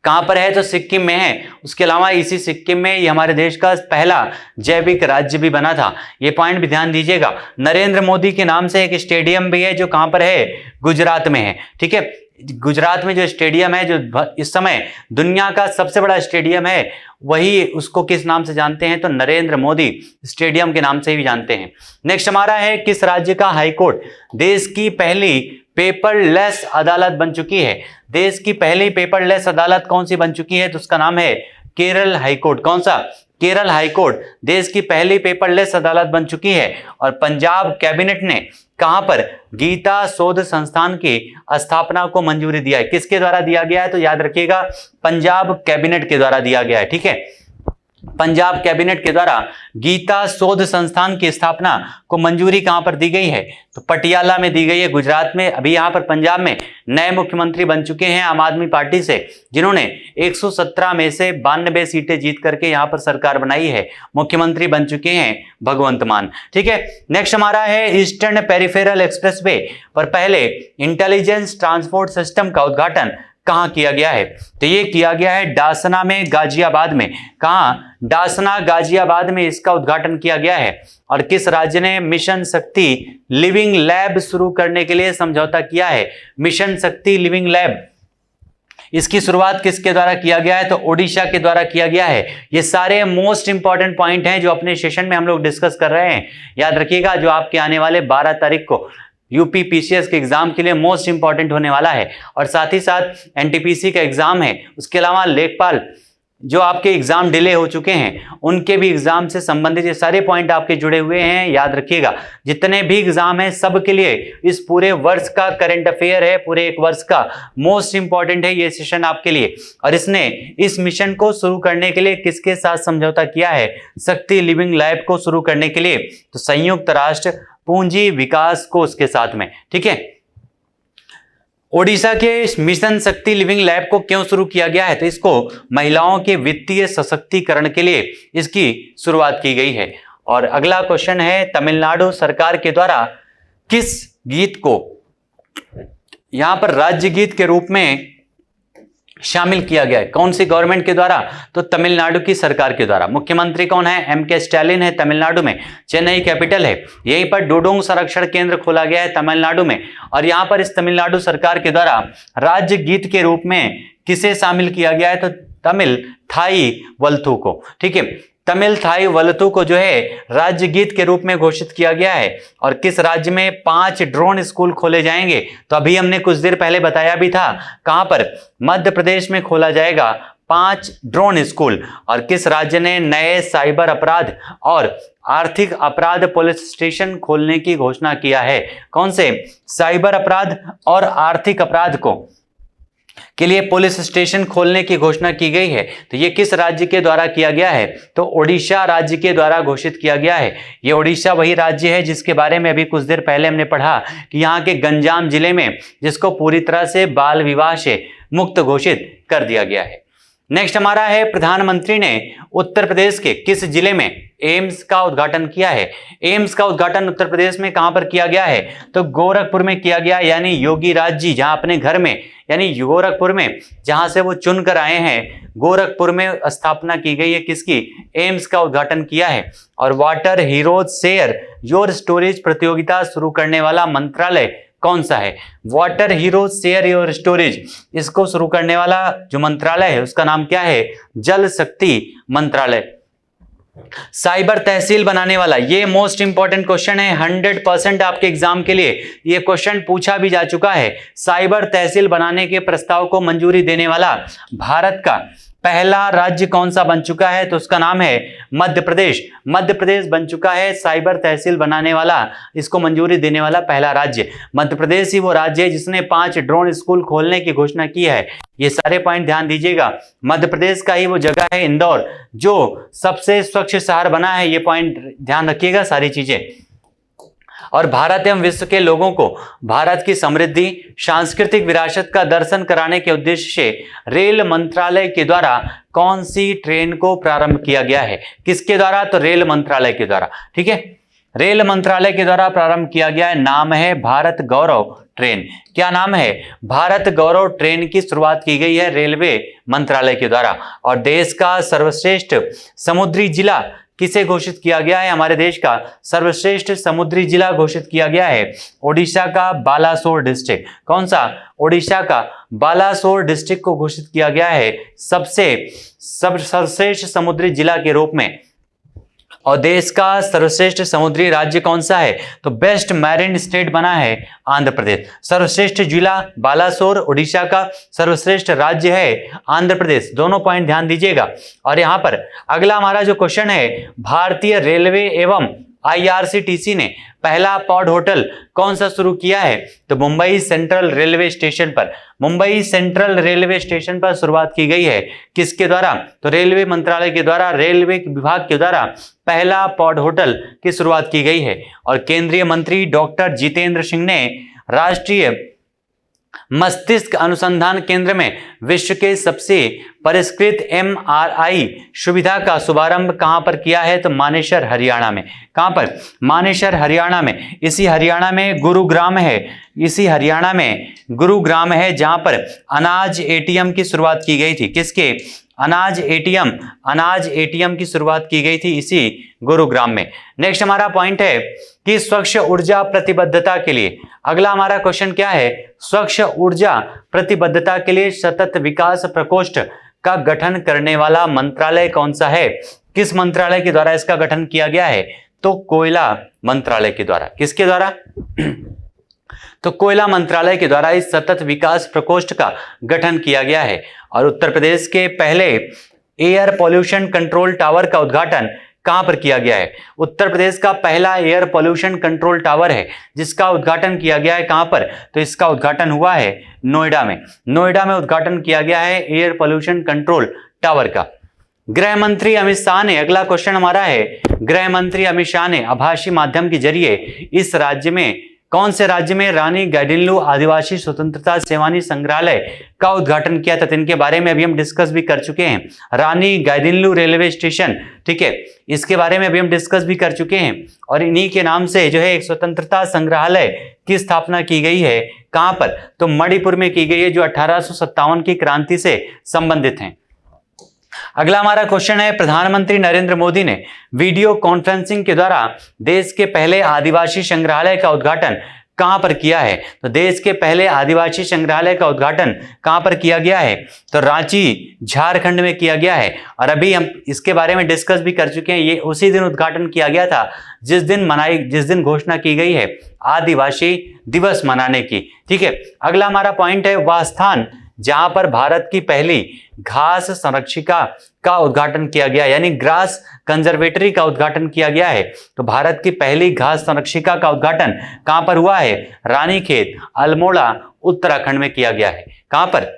S1: कहां पर है? तो सिक्किम में है। उसके अलावा इसी सिक्किम में ये हमारे देश का पहला जैविक राज्य भी बना था। ये पॉइंट भी ध्यान दीजिएगा। नरेंद्र मोदी के नाम से एक स्टेडियम भी है जो कहां पर है? गुजरात में है। ठीक है, गुजरात में जो स्टेडियम है, जो इस समय दुनिया का सबसे बड़ा स्टेडियम है, वही उसको किस नाम से जानते हैं? तो नरेंद्र मोदी स्टेडियम के नाम से भी जानते हैं। नेक्स्ट हमारा है किस राज्य का हाईकोर्ट देश की पहली पेपरलेस अदालत बन चुकी है? देश की पहली पेपरलेस अदालत कौन सी बन चुकी है? तो उसका नाम है केरल हाईकोर्ट। कौन सा? केरल हाईकोर्ट देश की पहली पेपरलेस अदालत बन चुकी है। और पंजाब कैबिनेट ने कहां पर गीता शोध संस्थान की स्थापना को मंजूरी दिया है? किसके द्वारा दिया गया है? तो याद रखिएगा पंजाब कैबिनेट के द्वारा दिया गया है। ठीक है, पंजाब कैबिनेट के द्वारा गीता शोध संस्थान की स्थापना को मंजूरी कहां पर दी गई है? तो पटियाला में दी गई है, गुजरात में। अभी यहां पर पंजाब में नए मुख्यमंत्री बन चुके हैं आम आदमी पार्टी से, जिन्होंने 117 में से 92 सीटें जीत करके यहां पर सरकार बनाई है। मुख्यमंत्री बन चुके हैं भगवंत मान। ठीक है, नेक्स्ट हमारा है ईस्टर्न पेरिफेरल एक्सप्रेसवे पर पहले इंटेलिजेंस ट्रांसपोर्ट सिस्टम का उद्घाटन कहाँ किया गया है? तो ये किया गया है डासना में, गाजियाबाद में। कहाँ? डासना, गाजियाबाद में इसका उद्घाटन किया गया है। और किस राज्य ने मिशन शक्ति लिविंग लैब शुरू करने के लिए समझौता किया है? मिशन शक्ति लिविंग लैब, इसकी शुरुआत किसके द्वारा किया गया है? तो ओडिशा के द्वारा किया गया है। ये सारे मोस्ट इंपॉर्टेंट पॉइंट हैं जो अपने सेशन में हम लोग डिस्कस कर रहे हैं। याद रखिएगा, जो आपके आने वाले 12 तारीख को यूपी पीसीएस के एग्जाम के लिए मोस्ट इंपॉर्टेंट होने वाला है। और साथ ही साथ एनटीपीसी का एग्जाम है, उसके अलावा लेखपाल जो आपके एग्जाम डिले हो चुके हैं उनके भी एग्जाम से संबंधित ये सारे पॉइंट आपके जुड़े हुए हैं। याद रखिएगा, जितने भी एग्जाम हैं सब के लिए इस पूरे वर्ष का करंट अफेयर है, पूरे एक वर्ष का मोस्ट इंपॉर्टेंट है ये सेशन आपके लिए। और इसने इस मिशन को शुरू करने के लिए किसके साथ समझौता किया है? शक्ति लिविंग लैब को शुरू करने के लिए तो संयुक्त राष्ट्र पूंजी विकास कोष के साथ में। ठीक है, ओडिशा के मिशन शक्ति लिविंग लैब को क्यों शुरू किया गया है? तो इसको महिलाओं के वित्तीय सशक्तिकरण के लिए इसकी शुरुआत की गई है। और अगला क्वेश्चन है, तमिलनाडु सरकार के द्वारा किस गीत को यहां पर राज्य गीत के रूप में शामिल किया गया है? कौन सी गवर्नमेंट के द्वारा? तो तमिलनाडु की सरकार के द्वारा। मुख्यमंत्री कौन है? एमके स्टालिन है तमिलनाडु में। चेन्नई कैपिटल है। यहीं पर डोडोंग संरक्षण केंद्र खोला गया है तमिलनाडु में। और यहां पर इस तमिलनाडु सरकार के द्वारा राज्य गीत के रूप में किसे शामिल किया गया है? तो तमिल थाई वल्थू को। ठीक है, तमिल थाई वल्थू को जो है राज्य गीत के रूप में घोषित किया गया है। और किस राज्य में 5 ड्रोन स्कूल खोले जाएंगे? तो अभी हमने कुछ देर पहले बताया भी था, कहां पर? मध्य प्रदेश में खोला जाएगा 5 ड्रोन स्कूल। और किस राज्य ने नए साइबर अपराध और आर्थिक अपराध पुलिस स्टेशन खोलने की घोषणा किया है? कौन से? साइबर अपराध और आर्थिक अपराध को के लिए पुलिस स्टेशन खोलने की घोषणा की गई है। तो ये किस राज्य के द्वारा किया गया है? तो ओडिशा राज्य के द्वारा घोषित किया गया है। ये ओडिशा वही राज्य है जिसके बारे में अभी कुछ देर पहले हमने पढ़ा कि यहाँ के गंजाम जिले में जिसको पूरी तरह से बाल विवाह से मुक्त घोषित कर दिया गया है। नेक्स्ट हमारा है, प्रधानमंत्री ने उत्तर प्रदेश के किस जिले में एम्स का उद्घाटन किया है? एम्स का उद्घाटन उत्तर प्रदेश में कहां पर किया गया है? तो गोरखपुर में किया गया, यानी योगी राज जी जहां अपने घर में, यानी गोरखपुर में जहां से वो चुन कर आए हैं, गोरखपुर में स्थापना की गई है किसकी? एम्स का उद्घाटन किया है। और water heroes share your storage प्रतियोगिता शुरू करने वाला मंत्रालय कौन सा है? Water heroes share your storage, इसको शुरू करने वाला जो मंत्रालय है उसका नाम क्या है? जल शक्ति मंत्रालय। साइबर तहसील बनाने वाला, ये मोस्ट इंपॉर्टेंट क्वेश्चन है, 100% आपके एग्जाम के लिए ये क्वेश्चन पूछा भी जा चुका है। साइबर तहसील बनाने के प्रस्ताव को मंजूरी देने वाला भारत का पहला राज्य कौन सा बन चुका है? तो उसका नाम है मध्य प्रदेश। मध्य प्रदेश बन चुका है साइबर तहसील बनाने वाला, इसको मंजूरी देने वाला पहला राज्य। मध्य प्रदेश ही वो राज्य है जिसने 5 ड्रोन स्कूल खोलने की घोषणा की है। ये सारे पॉइंट ध्यान दीजिएगा। मध्य प्रदेश का ही वो जगह है इंदौर जो सबसे स्वच्छ शहर बना है। ये पॉइंट ध्यान रखिएगा सारी चीजें। और भारत एवं विश्व के लोगों को भारत की समृद्धि, सांस्कृतिक विरासत का दर्शन कराने के उद्देश्य से रेल मंत्रालय के द्वारा कौन सी ट्रेन को प्रारंभ किया गया है? किसके द्वारा? तो रेल मंत्रालय के द्वारा। ठीक है, रेल मंत्रालय के द्वारा प्रारंभ किया गया है। नाम है भारत गौरव ट्रेन। क्या नाम है? भारत गौरव ट्रेन की शुरुआत की गई है रेलवे मंत्रालय के द्वारा। और देश का सर्वश्रेष्ठ समुद्री जिला किसे घोषित किया गया है? हमारे देश का सर्वश्रेष्ठ समुद्री जिला घोषित किया गया है ओडिशा का बालासोर डिस्ट्रिक्ट। कौन सा? ओडिशा का बालासोर डिस्ट्रिक्ट को घोषित किया गया है सर्वश्रेष्ठ समुद्री जिला के रूप में। और देश का सर्वश्रेष्ठ समुद्री राज्य कौन सा है? तो बेस्ट मैरीन स्टेट बना है आंध्र प्रदेश। सर्वश्रेष्ठ जिला बालासोर ओडिशा का, सर्वश्रेष्ठ राज्य है आंध्र प्रदेश। दोनों पॉइंट ध्यान दीजिएगा। और यहां पर अगला हमारा जो क्वेश्चन है, भारतीय रेलवे एवं आईआरसीटीसी ने पहला पॉड होटल कौन सा शुरू किया है? तो मुंबई सेंट्रल रेलवे स्टेशन पर। मुंबई सेंट्रल रेलवे स्टेशन पर शुरुआत की गई है। किसके द्वारा? तो रेलवे मंत्रालय के द्वारा, रेलवे विभाग के द्वारा पहला पॉड होटल की शुरुआत की गई है। और केंद्रीय मंत्री डॉक्टर जितेंद्र सिंह ने राष्ट्रीय मस्तिष्क अनुसंधान केंद्र में विश्व के सबसे परिष्कृत MRI सुविधा का शुभारंभ कहां पर किया है? तो मानेसर हरियाणा में। कहां पर? मानेसर हरियाणा में। इसी हरियाणा में गुरुग्राम है, इसी हरियाणा में गुरुग्राम है जहां पर अनाज ATM की शुरुआत की गई थी। किसके? अनाज ATM की शुरुआत की गई थी इसी गुरुग्राम में। नेक्स्ट हमारा पॉइंट है कि स्वच्छ ऊर्जा प्रतिबद्धता के लिए, अगला हमारा क्वेश्चन क्या है? स्वच्छ ऊर्जा प्रतिबद्धता के लिए सतत विकास प्रकोष्ठ का गठन करने वाला मंत्रालय कौन सा है? किस मंत्रालय के द्वारा इसका गठन किया गया है? तो कोयला मंत्रालय के द्वारा। किसके द्वारा? तो कोयला मंत्रालय के द्वारा इस सतत विकास प्रकोष्ठ का गठन किया गया है। और उत्तर प्रदेश के पहले एयर पॉल्यूशन कंट्रोल टावर का उद्घाटन कहां पर किया गया है? उत्तर प्रदेश का पहला एयर पॉल्यूशन कंट्रोल टावर है जिसका उद्घाटन किया गया है कहां पर? तो इसका उद्घाटन हुआ है नोएडा में। नोएडा में उद्घाटन किया गया है एयर पॉल्यूशन कंट्रोल टावर का। गृह मंत्री अमित शाह ने, अगला क्वेश्चन हमारा है, गृह मंत्री अमित शाह ने आभासी माध्यम के जरिए इस राज्य में, कौन से राज्य में रानी गाइडिनलू आदिवासी स्वतंत्रता सेनानी संग्रहालय का उद्घाटन किया था? इनके बारे में अभी हम डिस्कस भी कर चुके हैं। रानी गाइडिनलू रेलवे स्टेशन, ठीक है, इसके बारे में अभी हम डिस्कस भी कर चुके हैं। और इन्हीं के नाम से जो है एक स्वतंत्रता संग्रहालय की स्थापना की गई है। कहां पर? तो मणिपुर में की गई है, जो 1857 की क्रांति से संबंधित है। अगला हमारा क्वेश्चन है, प्रधानमंत्री नरेंद्र मोदी ने वीडियो कॉन्फ्रेंसिंग के द्वारा देश के पहले आदिवासी संग्रहालय का उद्घाटन कहां पर किया है? तो देश के पहले आदिवासी संग्रहालय का उद्घाटन कहां पर किया गया है? तो रांची, झारखंड में किया गया है। और अभी हम इसके बारे में डिस्कस भी कर चुके हैं। ये उसी दिन उद्घाटन किया गया था जिस दिन घोषणा की गई है आदिवासी दिवस मनाने की। ठीक है, अगला हमारा पॉइंट है, वह स्थान जहां पर भारत की पहली घास संरक्षिका का उद्घाटन किया गया, यानी ग्रास कंजर्वेटरी का उद्घाटन किया गया है। तो भारत की पहली घास संरक्षिका का उद्घाटन कहां पर हुआ है? रानीखेत, अल्मोड़ा, उत्तराखंड में किया गया है। कहां पर?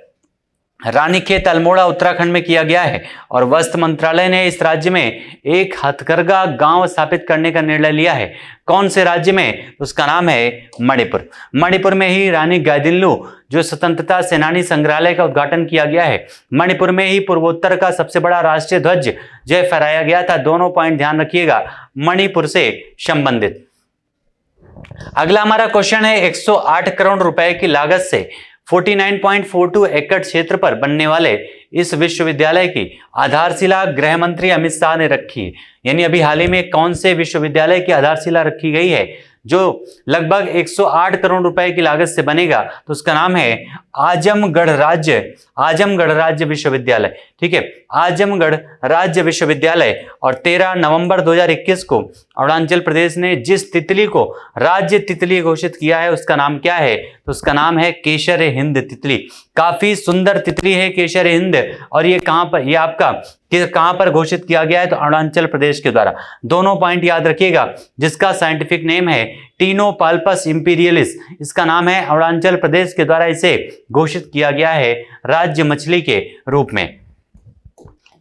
S1: रानीखेत, अल्मोड़ा, उत्तराखंड में किया गया है। और वस्त्र मंत्रालय ने इस राज्य में एक हथकरघा गांव स्थापित करने का निर्णय लिया है। कौन से राज्य में? उसका नाम है मणिपुर। मणिपुर में ही रानी गाइदिनलू जो स्वतंत्रता सेनानी संग्रहालय का उद्घाटन किया गया है। मणिपुर में ही पूर्वोत्तर का सबसे बड़ा राष्ट्रीय ध्वज जो है फहराया गया था। दोनों पॉइंट ध्यान रखिएगा, मणिपुर से संबंधित। अगला हमारा क्वेश्चन है, 108 करोड़ रुपए की लागत से 49.42 एकड़ क्षेत्र पर बनने वाले इस विश्वविद्यालय की आधारशिला गृह मंत्री अमित शाह ने रखी है। यानी अभी हाल ही में कौन से विश्वविद्यालय की आधारशिला रखी गई है जो लगभग 108 करोड़ रुपए की लागत से बनेगा? तो उसका नाम है आजमगढ़ राज्य विश्वविद्यालय। ठीक है, आजमगढ़ राज्य विश्वविद्यालय। और 13 नवंबर 2021 को अरुणाचल प्रदेश ने जिस तितली को राज्य तितली घोषित किया है उसका नाम क्या है? तो उसका नाम है केशर हिंद तितली। काफी सुंदर तितली है केशर हिंद। और ये कहां पर, ये आपका कहां पर घोषित किया गया है? तो अरुणाचल प्रदेश के द्वारा। दोनों पॉइंट याद रखिएगा, जिसका साइंटिफिक नेम है टीनोपाल्पस इंपीरियलिस, इसका नाम है, अरुणाचल प्रदेश के द्वारा इसे घोषित किया गया है राज्य मछली के रूप में।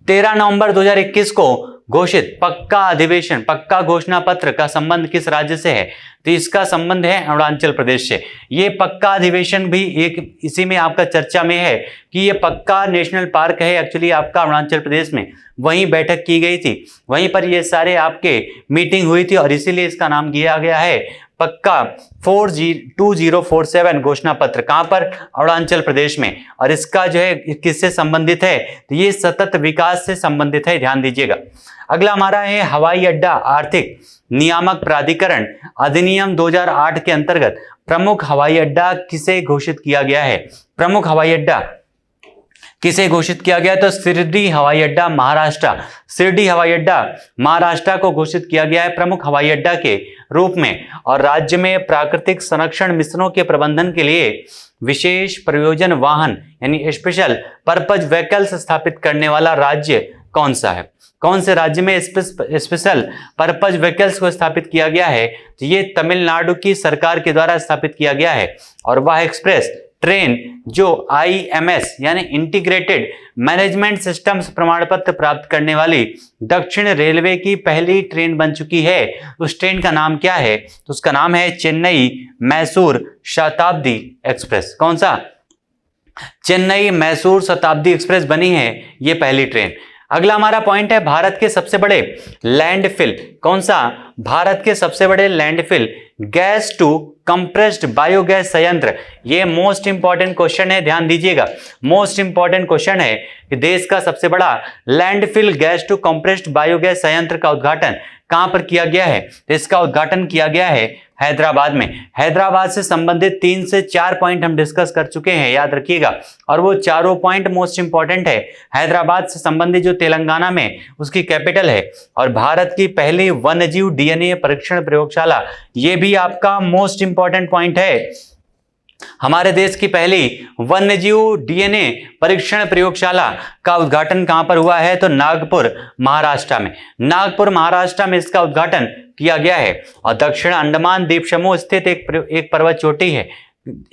S1: 13 नवंबर 2021 को घोषित पक्का अधिवेशन, पक्का घोषणा पत्र का संबंध किस राज्य से है? तो इसका संबंध है अरुणाचल प्रदेश से। ये पक्का अधिवेशन भी एक इसी में आपका चर्चा में है कि ये पक्का नेशनल पार्क है एक्चुअली आपका अरुणाचल प्रदेश में। वहीं बैठक की गई थी, वहीं पर ये सारे आपके मीटिंग हुई थी और इसीलिए इसका नाम दिया गया है पक्का 2047 घोषणा पत्र। कहां पर? अरुणाचल प्रदेश में। और इसका जो है किससे संबंधित है? तो ये सतत विकास से संबंधित है, ध्यान दीजिएगा। अगला हमारा है हवाई अड्डा आर्थिक नियामक प्राधिकरण अधिनियम 2008 के अंतर्गत प्रमुख हवाई अड्डा किसे घोषित किया गया है? प्रमुख हवाई अड्डा किसे घोषित किया गया? तो शिरडी हवाई अड्डा महाराष्ट्र, शिरडी हवाई अड्डा महाराष्ट्र को घोषित किया गया है प्रमुख हवाई अड्डा के रूप में। और राज्य में प्राकृतिक संरक्षण मिशनों के प्रबंधन के लिए विशेष प्रयोजन वाहन यानी स्पेशल पर्पज व्हीकल्स स्थापित करने वाला राज्य कौन सा है? कौन से राज्य में स्पेशल पर्पज व्हीकल्स को स्थापित किया गया है? तो ये तमिलनाडु की सरकार के द्वारा स्थापित किया गया है। और वह एक्सप्रेस ट्रेन जो IMS यानी इंटीग्रेटेड मैनेजमेंट सिस्टम्स प्रमाण पत्र प्राप्त करने वाली दक्षिण रेलवे की पहली ट्रेन बन चुकी है, उस ट्रेन का नाम क्या है? तो उसका नाम है चेन्नई मैसूर शताब्दी एक्सप्रेस। कौन सा? चेन्नई मैसूर शताब्दी एक्सप्रेस बनी है ये पहली ट्रेन। अगला हमारा पॉइंट है भारत के सबसे बड़े लैंडफिल। कौन सा? भारत के सबसे बड़े landfill gas to compressed biogas संयंत्र। ये मोस्ट इंपॉर्टेंट क्वेश्चन है, ध्यान दीजिएगा। मोस्ट इंपॉर्टेंट क्वेश्चन है कि देश का सबसे बड़ा landfill gas to compressed biogas संयंत्र का उद्घाटन कहां पर किया गया है? तो इसका उद्घाटन किया गया है हैदराबाद में। हैदराबाद से संबंधित 3 से 4 पॉइंट हम डिस्कस कर चुके हैं, याद रखिएगा, और वो चारों पॉइंट मोस्ट इंपॉर्टेंट है। हैदराबाद से संबंधित जो तेलंगाना में उसकी कैपिटल है, और भारत की पहली वन्यजीव DNA परीक्षण प्रयोगशाला, ये भी आपका मोस्ट इंपॉर्टेंट पॉइंट है। हमारे देश की पहली वन्यजीव DNA परीक्षण प्रयोगशाला का उद्घाटन कहां पर हुआ है? तो नागपुर महाराष्ट्र में। नागपुर महाराष्ट्र में इसका उद्घाटन किया गया है। और दक्षिण अंडमान द्वीप समूह स्थित एक पर्वत चोटी है।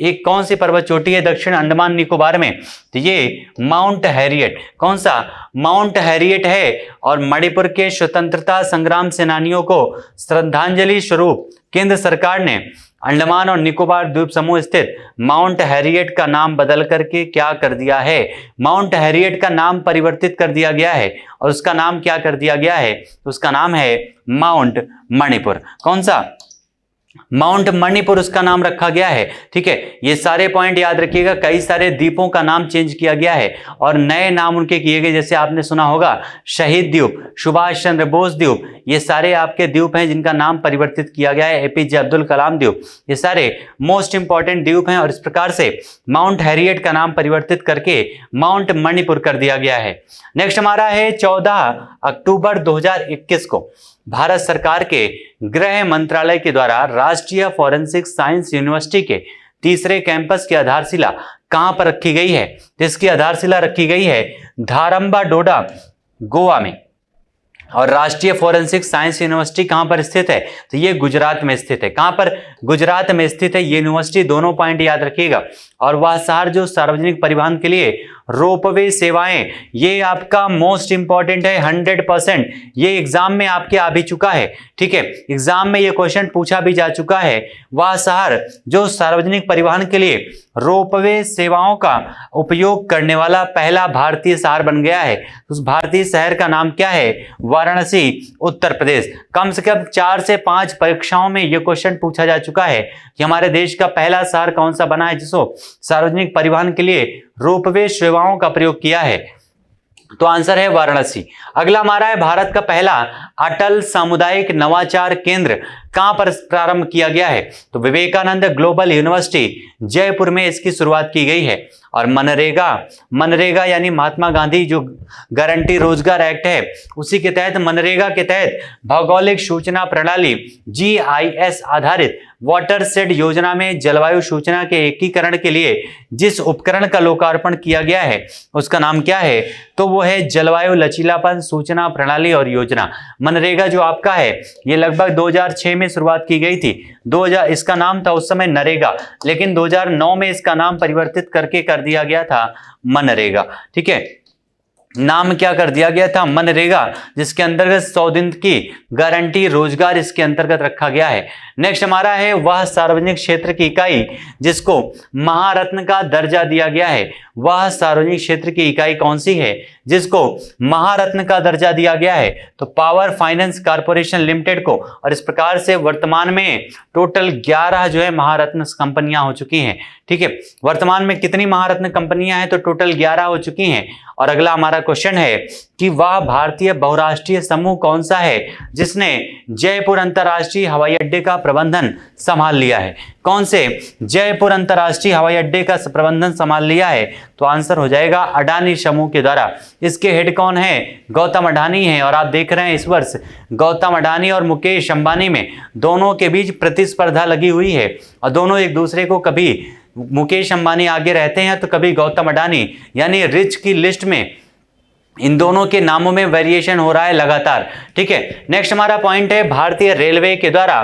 S1: एक कौन सी पर्वत चोटी है दक्षिण अंडमान निकोबार में? तो ये माउंट हैरियट। कौन सा? माउंट हैरियट है। और मणिपुर के स्वतंत्रता संग्राम सेनानियों को श्रद्धांजलि स्वरूप केंद्र सरकार ने अंडमान और निकोबार द्वीप समूह स्थित माउंट हैरियट का नाम बदल करके क्या कर दिया है? माउंट हैरियट का नाम परिवर्तित कर दिया गया है, और उसका नाम क्या कर दिया गया है? तो उसका नाम है माउंट मणिपुर। कौन सा? माउंट मणिपुर उसका नाम रखा गया है। ठीक है, ये सारे पॉइंट याद रखिएगा। कई सारे द्वीपों का नाम चेंज किया गया है और नए नाम उनके किए गए, जैसे आपने सुना होगा शहीद द्वीप, सुभाष चंद्र बोस द्वीप, ये सारे आपके द्वीप हैं जिनका नाम परिवर्तित किया गया है। APJ अब्दुल कलाम द्वीप, ये सारे मोस्ट इंपॉर्टेंट द्वीप हैं, और इस प्रकार से माउंट हैरियट का नाम परिवर्तित करके माउंट मणिपुर कर दिया गया है। नेक्स्ट हमारा है 14 अक्टूबर 2021 को भारत सरकार के गृह मंत्रालय के द्वारा राष्ट्रीय फॉरेंसिक साइंस यूनिवर्सिटी के तीसरे कैंपस की आधारशिला कहां पर रखी गई है? इसकी आधारशिला रखी गई है धारंबाडोडा, गोवा में। और राष्ट्रीय फॉरेंसिक साइंस यूनिवर्सिटी कहां पर स्थित है? तो ये गुजरात में स्थित है। कहां पर? गुजरात में स्थित है ये यूनिवर्सिटी। दोनों पॉइंट याद रखिएगा। और वह शहर जो सार्वजनिक परिवहन के लिए रोपवे सेवाएं, ये आपका मोस्ट इंपॉर्टेंट है 100%। ये एग्जाम में आपके आ भी चुका है। ठीक है, एग्जाम में ये क्वेश्चन पूछा भी जा चुका है। वह शहर जो सार्वजनिक परिवहन के लिए रोपवे सेवाओं का उपयोग करने वाला पहला भारतीय शहर बन गया है। उस भारतीय शहर का नाम क्या है? वाराणसी, उत्तर प्रदेश। कम से कम 4 से 5 परीक्षाओं में यह क्वेश्चन पूछा जा चुका है कि हमारे देश का पहला शहर कौन सा बना है जिसको सार्वजनिक परिवहन के लिए रोपवे सेवाओं का प्रयोग किया है? तो आंसर है वाराणसी। अगला हमारा है भारत का पहला अटल सामुदायिक नवाचार केंद्र कहां पर प्रारंभ किया गया है? तो विवेकानंद ग्लोबल यूनिवर्सिटी जयपुर में इसकी शुरुआत की गई है। और मनरेगा यानी महात्मा गांधी जो गारंटी रोजगार एक्ट है, उसी के तहत मनरेगा के तहत भौगोलिक सूचना प्रणाली GIS आधारित वाटर शेड योजना में जलवायु सूचना के एकीकरण के लिए जिस उपकरण का लोकार्पण किया गया है उसका नाम क्या है? तो वो है जलवायु लचीलापन सूचना प्रणाली और योजना। मनरेगा जो आपका है ये लगभग 2006 में शुरुआत की गई थी। 2000 इसका नाम था उस समय नरेगा, लेकिन 2009 में इसका नाम परिवर्तित करके कर दिया गया था मनरेगा। ठीक है, नाम क्या कर दिया गया था? मनरेगा, जिसके अंतर्गत 100 दिन की गारंटी रोजगार इसके अंतर्गत रखा गया है। नेक्स्ट हमारा है वह सार्वजनिक क्षेत्र की इकाई जिसको महारत्न का दर्जा दिया गया है। वह सार्वजनिक क्षेत्र की इकाई कौन सी है जिसको महारत्न का दर्जा दिया गया है? तो पावर फाइनेंस कॉर्पोरेशन लिमिटेड को। और इस प्रकार से वर्तमान में टोटल 11 जो है महारत्न कंपनियां हो चुकी हैं। ठीक है, वर्तमान में कितनी महारत्न कंपनियां हैं? तो टोटल 11 हो चुकी हैं। और अगला हमारा क्वेश्चन है कि वह भारतीय बहुराष्ट्रीय समूह कौन सा है जिसने जयपुर अंतरराष्ट्रीय हवाई अड्डे का प्रबंधन संभाल लिया है? कौन से जयपुर अंतरराष्ट्रीय हवाई अड्डे का प्रबंधन संभाल लिया है? तो आंसर हो जाएगा अडानी समूह के द्वारा। इसके हेड कौन है? गौतम अडानी है। और आप देख रहे हैं इस वर्ष गौतम अडानी और मुकेश अंबानी में दोनों के बीच प्रतिस्पर्धा लगी हुई है, और दोनों एक दूसरे को कभी मुकेश अंबानी आगे रहते हैं तो कभी गौतम अडानी, यानी रिच की लिस्ट में इन दोनों के नामों में वेरिएशन हो रहा है लगातार। ठीक है, नेक्स्ट हमारा पॉइंट है भारतीय रेलवे के द्वारा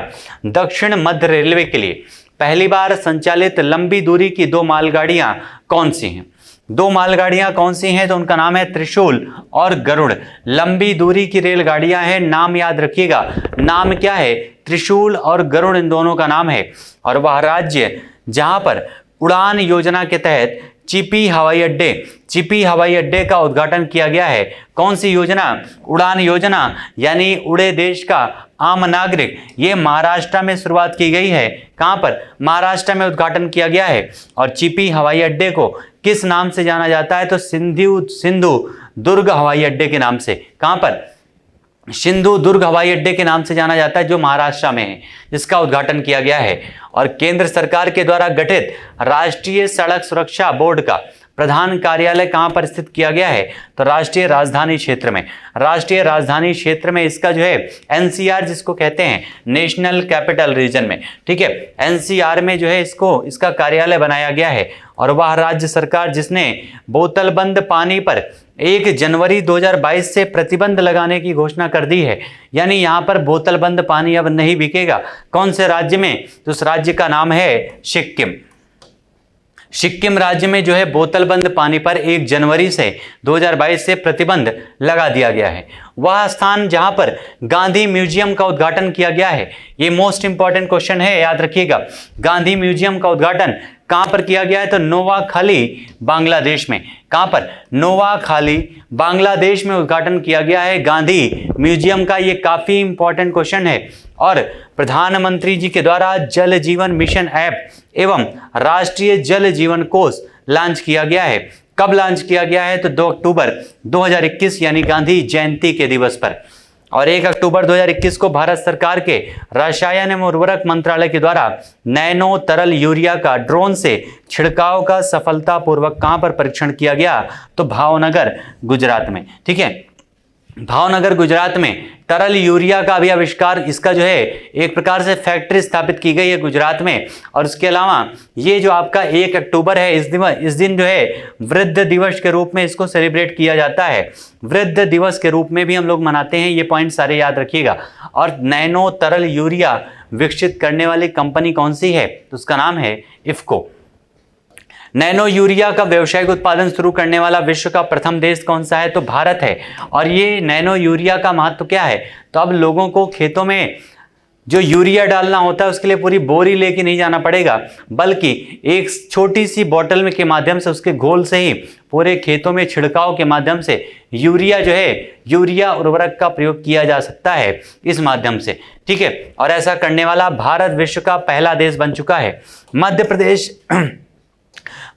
S1: दक्षिण मध्य रेलवे के लिए पहली बार संचालित लंबी दूरी की 2 मालगाड़ियां कौन सी हैं? 2 मालगाड़ियां कौन सी हैं? तो उनका नाम है त्रिशूल और गरुड़। लंबी दूरी की रेलगाड़ियां हैं, नाम याद रखिएगा। नाम क्या है? त्रिशूल और गरुड़, इन दोनों का नाम है। और वह राज्य जहां पर उड़ान योजना के तहत चिपी हवाई अड्डे का उद्घाटन किया गया है। कौन सी योजना? उड़ान योजना, यानी उड़े देश का आम नागरिक। ये महाराष्ट्र में शुरुआत की गई है। कहां पर? महाराष्ट्र में उद्घाटन किया गया है। और चिपी हवाई अड्डे को किस नाम से जाना जाता है? तो सिंधु दुर्ग हवाई अड्डे के नाम से। कहां पर? सिंधु दुर्ग हवाई अड्डे के नाम से जाना जाता है, जो महाराष्ट्र में है, जिसका उद्घाटन किया गया है। और केंद्र सरकार के द्वारा गठित राष्ट्रीय सड़क सुरक्षा बोर्ड का प्रधान कार्यालय कहां पर स्थित किया गया है? तो राष्ट्रीय राजधानी क्षेत्र में। राष्ट्रीय राजधानी क्षेत्र में इसका जो है एनसीआर जिसको कहते हैं, नेशनल कैपिटल रीजन में, ठीक है, एनसीआर में जो है इसका कार्यालय बनाया गया है। और वह राज्य सरकार जिसने बोतलबंद पानी पर 1 जनवरी 2022 से प्रतिबंध लगाने की घोषणा कर दी है, यानी यहां पर बोतलबंद पानी अब नहीं बिकेगा। कौन से राज्य में? तो उस राज्य का नाम है सिक्किम। सिक्किम राज्य में जो है बोतलबंद पानी पर 1 जनवरी से 2022 से प्रतिबंध लगा दिया गया है। वह स्थान जहां पर गांधी म्यूजियम का उद्घाटन किया गया है, ये मोस्ट इंपॉर्टेंट क्वेश्चन है, याद रखिएगा। गांधी म्यूजियम का उद्घाटन कहां पर किया गया है? तो नोवाखाली, बांग्लादेश में। कहां पर? नोवाखाली, बांग्लादेश में उद्घाटन किया गया है गांधी म्यूजियम का। ये काफी इंपॉर्टेंट क्वेश्चन है। और प्रधानमंत्री जी के द्वारा जल जीवन मिशन ऐप एवं राष्ट्रीय जल जीवन कोष लॉन्च किया गया है। कब लॉन्च किया गया है? तो 2 अक्टूबर 2021, यानी गांधी जयंती के दिवस पर। और 1 अक्टूबर 2021 को भारत सरकार के रसायन एवं उर्वरक मंत्रालय के द्वारा नैनो तरल यूरिया का ड्रोन से छिड़काव का सफलतापूर्वक कहां पर परीक्षण किया गया? तो भावनगर, गुजरात में, ठीक है। भावनगर, गुजरात में तरल यूरिया का भी आविष्कार, इसका जो है एक प्रकार से फैक्ट्री स्थापित की गई है गुजरात में। और उसके अलावा ये जो आपका 1 अक्टूबर है, इस दिन जो है वृद्ध दिवस के रूप में इसको सेलिब्रेट किया जाता है। वृद्ध दिवस के रूप में भी हम लोग मनाते हैं। ये पॉइंट सारे याद रखिएगा। और नैनो तरल यूरिया विकसित करने वाली कंपनी कौन सी है? तो उसका नाम है इफ्को। नैनो यूरिया का व्यावसायिक उत्पादन शुरू करने वाला विश्व का प्रथम देश कौन सा है? तो भारत है। और ये नैनो यूरिया का महत्व क्या है? तो अब लोगों को खेतों में जो यूरिया डालना होता है उसके लिए पूरी बोरी लेके नहीं जाना पड़ेगा, बल्कि एक छोटी सी बोतल में के माध्यम से, उसके घोल से ही पूरे खेतों में छिड़काव के माध्यम से यूरिया जो है, यूरिया उर्वरक का प्रयोग किया जा सकता है इस माध्यम से, ठीक है। और ऐसा करने वाला भारत विश्व का पहला देश बन चुका है।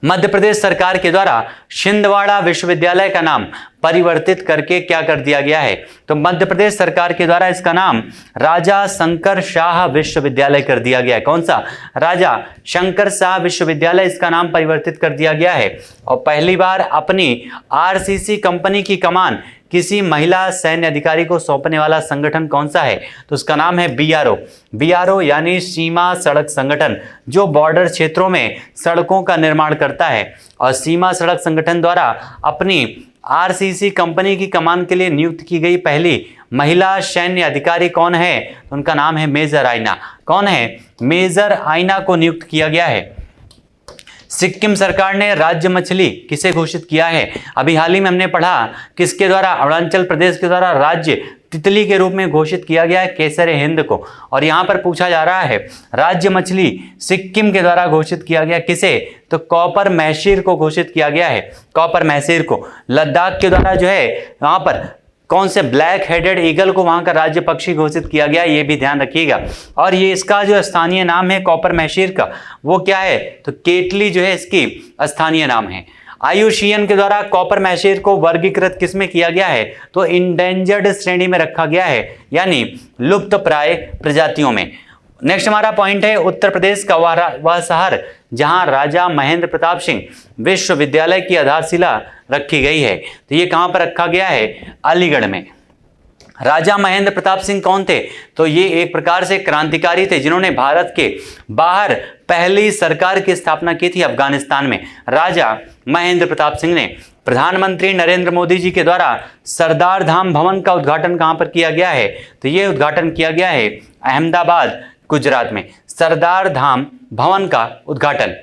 S1: मध्य प्रदेश सरकार के द्वारा छिंदवाड़ा विश्वविद्यालय का नाम परिवर्तित करके क्या कर दिया गया है? तो मध्य प्रदेश सरकार के द्वारा इसका नाम राजा शंकर शाह विश्वविद्यालय कर दिया गया है। कौन सा? राजा शंकर शाह विश्वविद्यालय, इसका नाम परिवर्तित कर दिया गया है। और पहली बार अपनी आरसीसी कंपनी की कमान किसी महिला सैन्य अधिकारी को सौंपने वाला संगठन कौन सा है? तो उसका नाम है बीआरओ, यानी सीमा सड़क संगठन, जो बॉर्डर क्षेत्रों में सड़कों का निर्माण करता है। और सीमा सड़क संगठन द्वारा अपनी आरसीसी कंपनी की कमान के लिए नियुक्त की गई पहली महिला सैन्य अधिकारी कौन है? तो उनका नाम है मेजर आइना। कौन है? मेजर आइना को नियुक्त किया गया है। सिक्किम सरकार ने राज्य मछली किसे घोषित किया है? अभी हाल ही में हमने पढ़ा, किसके द्वारा? अरुणाचल प्रदेश के द्वारा राज्य तितली के रूप में घोषित किया गया है केसर हिंद को। और यहां पर पूछा जा रहा है राज्य मछली सिक्किम के द्वारा घोषित किया गया किसे? तो कॉपर मैसीर को घोषित किया गया है, कॉपर मैसीर को। लद्दाख के द्वारा जो है वहां पर कौन से ब्लैक हेडेड ईगल को वहां का राज्य पक्षी घोषित किया गया, ये भी ध्यान रखिएगा। और ये इसका जो स्थानीय नाम है कॉपर मैसीर का, वो क्या है? तो केटली जो है इसकी स्थानीय नाम है। IUCN के द्वारा कॉपर मैसीर को वर्गीकृत किसमें किया गया है? तो इंडेंजर्ड श्रेणी में रखा गया है, यानी लुप्त प्राय प्रजातियों में। नेक्स्ट हमारा पॉइंट है उत्तर प्रदेश का वह शहर जहां राजा महेंद्र प्रताप सिंह विश्वविद्यालय की आधारशिला रखी गई है। तो ये कहां पर रखा गया है? अलीगढ़ में। राजा महेंद्र प्रताप सिंह कौन थे? तो ये एक प्रकार से क्रांतिकारी थे जिन्होंने भारत के बाहर पहली सरकार की स्थापना की थी अफगानिस्तान में। राजा महेंद्र प्रताप सिंह ने प्रधानमंत्री नरेंद्र मोदी जी के द्वारा सरदार धाम भवन का उद्घाटन कहां पर किया गया है? तो ये उद्घाटन किया गया है अहमदाबाद गुजरात में सरदार धाम भवन का उद्घाटन।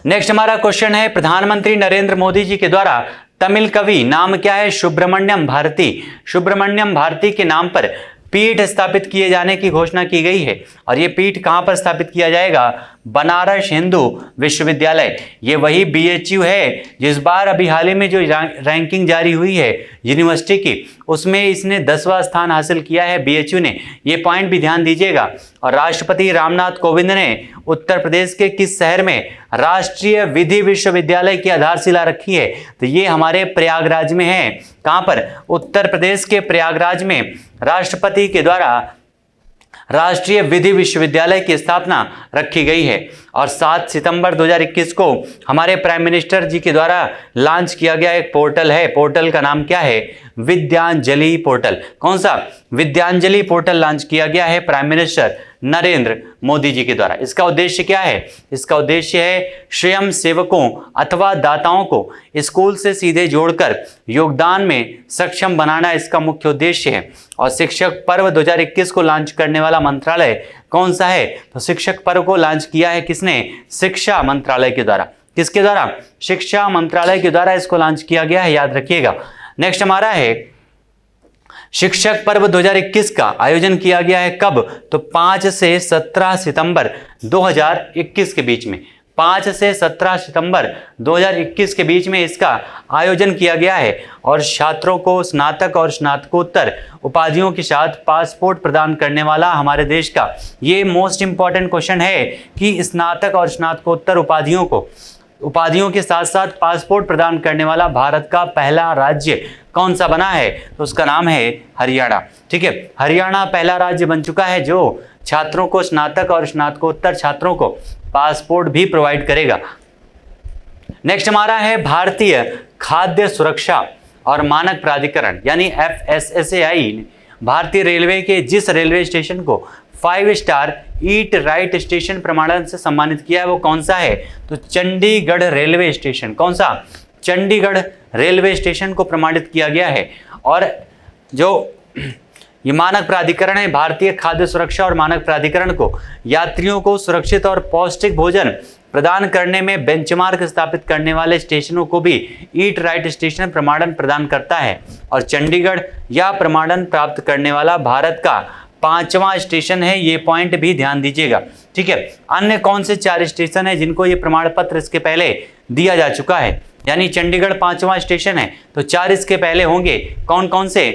S1: नेक्स्ट हमारा क्वेश्चन है, प्रधानमंत्री नरेंद्र मोदी जी के द्वारा तमिल कवि नाम क्या है? सुब्रमण्यम भारती। सुब्रमण्यम भारती के नाम पर पीठ स्थापित किए जाने की घोषणा की गई है और ये पीठ कहां पर स्थापित किया जाएगा? बनारस हिंदू विश्वविद्यालय। ये वही बीएचयू है जिस बार अभी हाल ही में जो रैंकिंग जारी हुई है यूनिवर्सिटी की, उसमें इसने 10वां स्थान हासिल किया है बीएचयू ने। ये पॉइंट भी ध्यान दीजिएगा। और राष्ट्रपति रामनाथ कोविंद ने उत्तर प्रदेश के किस शहर में राष्ट्रीय विधि विश्वविद्यालय की आधारशिला रखी है? तो ये हमारे प्रयागराज में है। कहां पर? उत्तर प्रदेश के प्रयागराज में राष्ट्रपति के द्वारा राष्ट्रीय विधि विश्वविद्यालय की स्थापना रखी गई है। और 7 सितंबर 2021 को हमारे प्राइम मिनिस्टर जी के द्वारा लॉन्च किया गया एक पोर्टल है। पोर्टल का नाम क्या है? विद्यांजलि पोर्टल। कौन सा? विद्यांजलि पोर्टल लॉन्च किया गया है प्राइम मिनिस्टर नरेंद्र मोदी जी के द्वारा। इसका उद्देश्य क्या है? इसका उद्देश्य है स्वयं सेवकों अथवा दाताओं को स्कूल से सीधे जोड़कर योगदान में सक्षम बनाना इसका मुख्य उद्देश्य है। और शिक्षक पर्व 2021 को लॉन्च करने वाला मंत्रालय कौन सा है? तो शिक्षक पर्व को लॉन्च किया है किसने? शिक्षा मंत्रालय के द्वारा। किसके द्वारा? शिक्षा मंत्रालय के द्वारा इसको लॉन्च किया गया है, याद रखिएगा। नेक्स्ट हमारा है, शिक्षक पर्व 2021 का आयोजन किया गया है कब? तो 5 से 17 सितंबर 2021 के बीच में। 5 से 17 सितंबर 2021 के बीच में इसका आयोजन किया गया है। और छात्रों को स्नातक और स्नातकोत्तर उपाधियों के साथ पासपोर्ट प्रदान करने वाला हमारे देश का ये मोस्ट इंपॉर्टेंट क्वेश्चन है कि स्नातक और स्नातकोत्तर उपाधियों के साथ साथ पासपोर्ट प्रदान करने वाला भारत का पहला राज्य कौन सा बना है? तो उसका नाम है हरियाणा। ठीक है, हरियाणा पहला राज्य बन चुका है जो छात्रों को, स्नातक और स्नातकोत्तर छात्रों को पासपोर्ट भी प्रोवाइड करेगा। नेक्स्ट हमारा है, भारतीय खाद्य सुरक्षा और मानक प्राधिकरण यानी FSSAI भारतीय रेलवे के जिस रेलवे स्टेशन को 5 स्टार ईट राइट स्टेशन प्रमाणन से सम्मानित किया है वो कौन सा है? तो चंडीगढ़ रेलवे स्टेशन। कौन सा? चंडीगढ़ रेलवे स्टेशन को प्रमाणित किया गया है। और जो ये मानक प्राधिकरण है, भारतीय खाद्य सुरक्षा और मानक प्राधिकरण को यात्रियों को सुरक्षित और पौष्टिक भोजन प्रदान करने में बेंचमार्क स्थापित करने वाले स्टेशनों को भी ईट राइट स्टेशन प्रमाणन प्रदान करता है। और चंडीगढ़ यह प्रमाणन प्राप्त करने वाला भारत का 5वां स्टेशन है, ये पॉइंट भी ध्यान दीजिएगा। ठीक है, अन्य कौन से 4 स्टेशन है जिनको ये प्रमाण पत्र इसके पहले दिया जा चुका है? यानी चंडीगढ़ 5वां स्टेशन है तो 4 इसके पहले होंगे। कौन कौन से?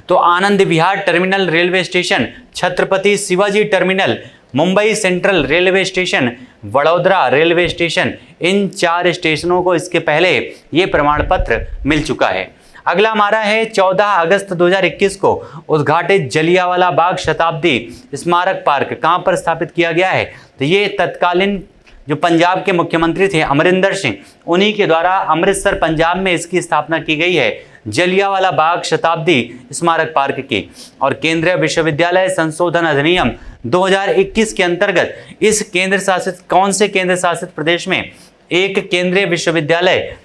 S1: तो Anand Vihar terminal railway station, Chhatrapati Shivaji terminal, Mumbai central railway station, Vadodara railway station. इन 4 स्टेशनों को इसके पहले ये प्रमाण पत्र मिल चुका है। अगला हमारा है, 14 अगस्त 2021 को उद्घाटित जलियांवाला बाग शताब्दी स्मारक पार्क कहां पर स्थापित किया गया है? तो ये तत्कालीन जो पंजाब के मुख्यमंत्री थे अमरिंदर सिंह, उन्हीं के द्वारा अमृतसर पंजाब में इसकी स्थापना की गई है, जलियांवाला बाग शताब्दी स्मारक पार्क की। और केंद्रीय विश्वविद्यालय संशोधन अधिनियम 2021 के अंतर्गत इस कौन से केंद्र शासित प्रदेश में एक केंद्रीय विश्वविद्यालय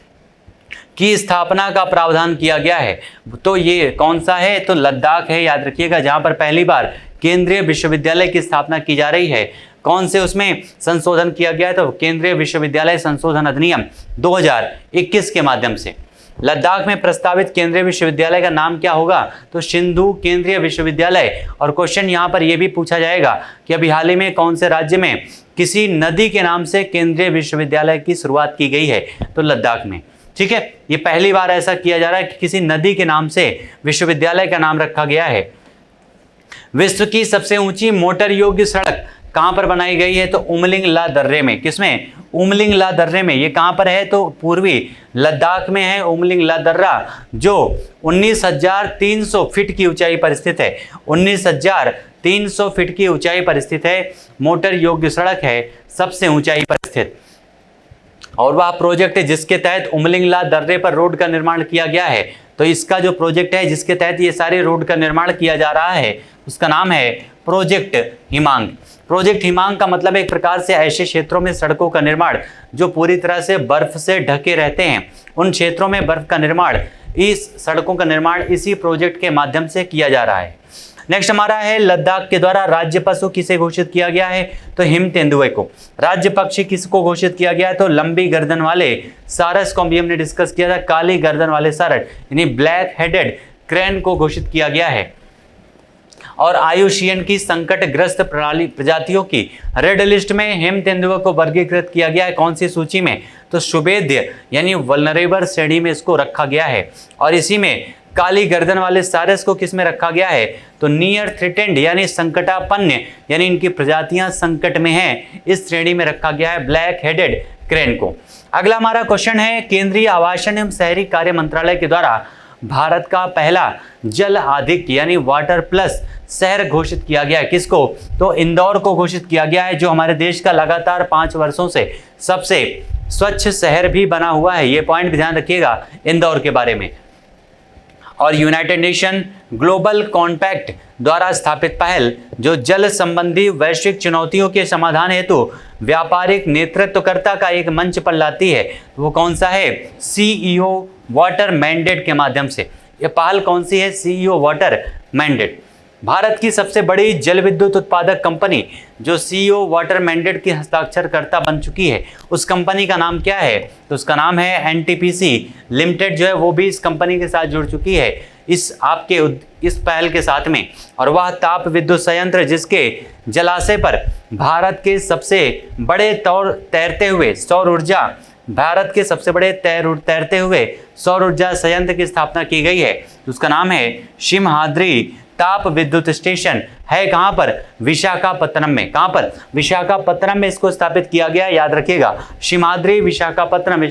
S1: की स्थापना का प्रावधान किया गया है? तो ये कौन सा है? तो लद्दाख है, याद रखिएगा, जहां पर पहली बार केंद्रीय विश्वविद्यालय की स्थापना की जा रही है। कौन से उसमें संशोधन किया गया है? तो केंद्रीय विश्वविद्यालय संशोधन अधिनियम 2021 के माध्यम से। लद्दाख में प्रस्तावित केंद्रीय विश्वविद्यालय का नाम क्या होगा? तो सिंधु केंद्रीय विश्वविद्यालय। और क्वेश्चन यहाँ पर यह भी पूछा जाएगा कि अभी हाल ही में कौन से राज्य में किसी नदी के नाम से केंद्रीय विश्वविद्यालय की शुरुआत की गई है? तो लद्दाख में। ठीक है, ये पहली बार ऐसा किया जा रहा है कि किसी नदी के नाम से विश्वविद्यालय का नाम रखा गया है। विश्व की सबसे ऊंची मोटर योग्य सड़क कहां पर बनाई गई है? तो उमलिंग ला दर्रे में। किसमें? उमलिंग ला दर्रे में। ये कहां पर है? तो पूर्वी लद्दाख में है उमलिंग ला दर्रा, जो 19,300 फीट की ऊंचाई पर स्थित है। 19,300 फीट की ऊंचाई पर स्थित है, मोटर योग्य सड़क है, सबसे ऊंचाई पर स्थित। और वह प्रोजेक्ट है जिसके तहत उमलिंग ला दर्रे पर रोड का निर्माण किया गया है। तो इसका जो प्रोजेक्ट है जिसके तहत ये सारे रोड का निर्माण किया जा रहा है उसका नाम है प्रोजेक्ट हिमांग। प्रोजेक्ट हिमांग का मतलब एक प्रकार से ऐसे क्षेत्रों में सड़कों का निर्माण जो पूरी तरह से बर्फ से ढके रहते हैं, उन क्षेत्रों में बर्फ का निर्माण, इस सड़कों का निर्माण इसी प्रोजेक्ट के माध्यम से किया जा रहा है। नेक्स्ट हमारा है लद्दाख के द्वारा राज्य पशु किसे घोषित किया गया है, तो हिम तेंदुए को। राज्य पक्षी किसको घोषित किया गया है, तो लंबी गर्दन वाले सारस को भी हमने डिस्कस किया था, काली गर्दन वाले सारस यानी ब्लैक हेडेड क्रेन को घोषित किया गया है। और आयुषीयन की संकटग्रस्त प्रजातियों की रेड लिस्ट में हिम तेंदुए को वर्गीकृत किया गया है, कौन सी सूची में, तो सुभेद्य यानी वल्नरेबल श्रेणी में इसको रखा गया है। और इसी में काली गर्दन वाले सारस को किस में रखा गया है, तो नियर थ्रेटेंड यानी संकटापन्न यानी इनकी प्रजातियां संकट में हैं, इस श्रेणी में रखा गया है ब्लैक हेडेड क्रेन को। अगला हमारा क्वेश्चन है, केंद्रीय आवासन एवं शहरी कार्य मंत्रालय के द्वारा भारत का पहला जल अधिक यानी वाटर प्लस शहर घोषित किया गया है, किसको, तो इंदौर को घोषित किया गया है, जो हमारे देश का लगातार 5 वर्षों से सबसे स्वच्छ शहर भी बना हुआ है। ये पॉइंट भी ध्यान रखिएगा इंदौर के बारे में। और यूनाइटेड नेशन ग्लोबल कॉम्पैक्ट द्वारा स्थापित पहल जो जल संबंधी वैश्विक चुनौतियों के समाधान हेतु व्यापारिक नेतृत्वकर्ता का एक मंच पर लाती है, वो कौन सा है, सीईओ वाटर मैंडेट के माध्यम से। ये पहल कौन सी है, सीईओ वाटर मैंडेट। भारत की सबसे बड़ी जल विद्युत उत्पादक कंपनी जो सीईओ वाटर मैंडेट की हस्ताक्षरकर्ता बन चुकी है, उस कंपनी का नाम क्या है, तो उसका नाम है एनटीपीसी लिमिटेड, जो है वो भी इस कंपनी के साथ जुड़ चुकी है इस पहल के साथ में। और वह ताप विद्युत संयंत्र जिसके जलाशय पर भारत के सबसे बड़े तैरते हुए सौर ऊर्जा भारत के सबसे बड़े तैरते हुए सौर ऊर्जा संयंत्र की स्थापना की गई है, उसका नाम है सिमहाद्री ताप विद्युत स्टेशन, है कहां पर, विशाखापत्तनम में। कहां पर, विशाखापत्तनम में इसको स्थापित किया गया, याद रखिएगा, सिमहाद्री विशाखापत्तनम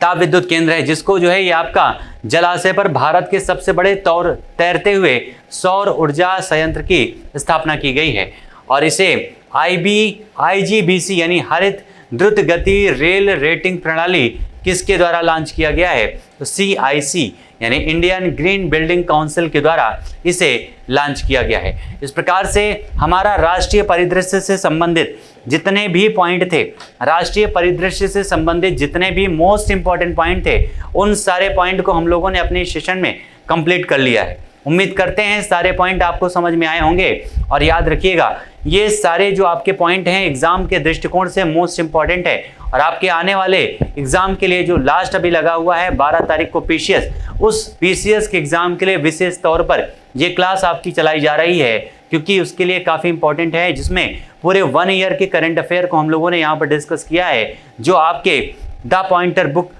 S1: ताप विद्युत केंद्र है, जिसको जो है ये आपका जलाशय पर भारत के सबसे बड़े तैरते हुए सौर ऊर्जा संयंत्र की स्थापना की गई है। और इसे आईजीबीसी यानी हरित द्रुत गति रेल रेटिंग प्रणाली किसके द्वारा लॉन्च किया गया है, तो सीआईसी यानी इंडियन ग्रीन बिल्डिंग काउंसिल के द्वारा इसे लॉन्च किया गया है। इस प्रकार से हमारा राष्ट्रीय परिदृश्य से संबंधित जितने भी पॉइंट थे, राष्ट्रीय परिदृश्य से संबंधित जितने भी मोस्ट इंपॉर्टेंट पॉइंट थे, उन सारे पॉइंट को हम लोगों ने अपने सेशन में कंप्लीट कर लिया है। उम्मीद करते हैं सारे पॉइंट आपको समझ में आए होंगे। और याद रखिएगा ये सारे जो आपके पॉइंट हैं एग्जाम के दृष्टिकोण से मोस्ट इंपॉर्टेंट है, और आपके आने वाले एग्जाम के लिए जो लास्ट अभी लगा हुआ है 12 तारीख को पीसीएस, उस पीसीएस के एग्जाम के लिए विशेष तौर पर ये क्लास आपकी चलाई जा रही है, क्योंकि उसके लिए काफ़ी इंपॉर्टेंट है, जिसमें पूरे 1 ईयर के करंट अफेयर को हम लोगों ने यहाँ पर डिस्कस किया है, जो आपके द पॉइंटर बुक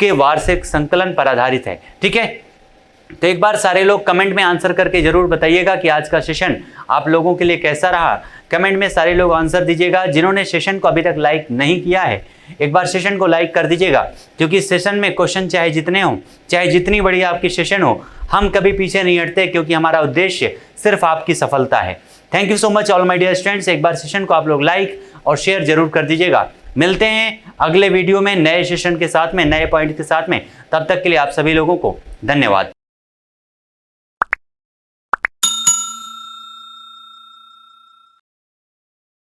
S1: के वार्षिक संकलन पर आधारित है। ठीक है, तो एक बार सारे लोग कमेंट में आंसर करके जरूर बताइएगा कि आज का सेशन आप लोगों के लिए कैसा रहा। कमेंट में सारे लोग आंसर दीजिएगा। जिन्होंने सेशन को अभी तक लाइक नहीं किया है, एक बार सेशन को लाइक कर दीजिएगा, क्योंकि सेशन में क्वेश्चन चाहे जितने हो, चाहे जितनी बड़ी आपकी सेशन हो, हम कभी पीछे नहीं हटते, क्योंकि हमारा उद्देश्य सिर्फ आपकी सफलता है। Thank you so much all my dear students. एक बार सेशन को आप लोग लाइक और शेयर जरूर कर दीजिएगा। मिलते हैं अगले वीडियो में नए सेशन के साथ में, नए पॉइंट के साथ में। तब तक के लिए आप सभी लोगों को धन्यवाद।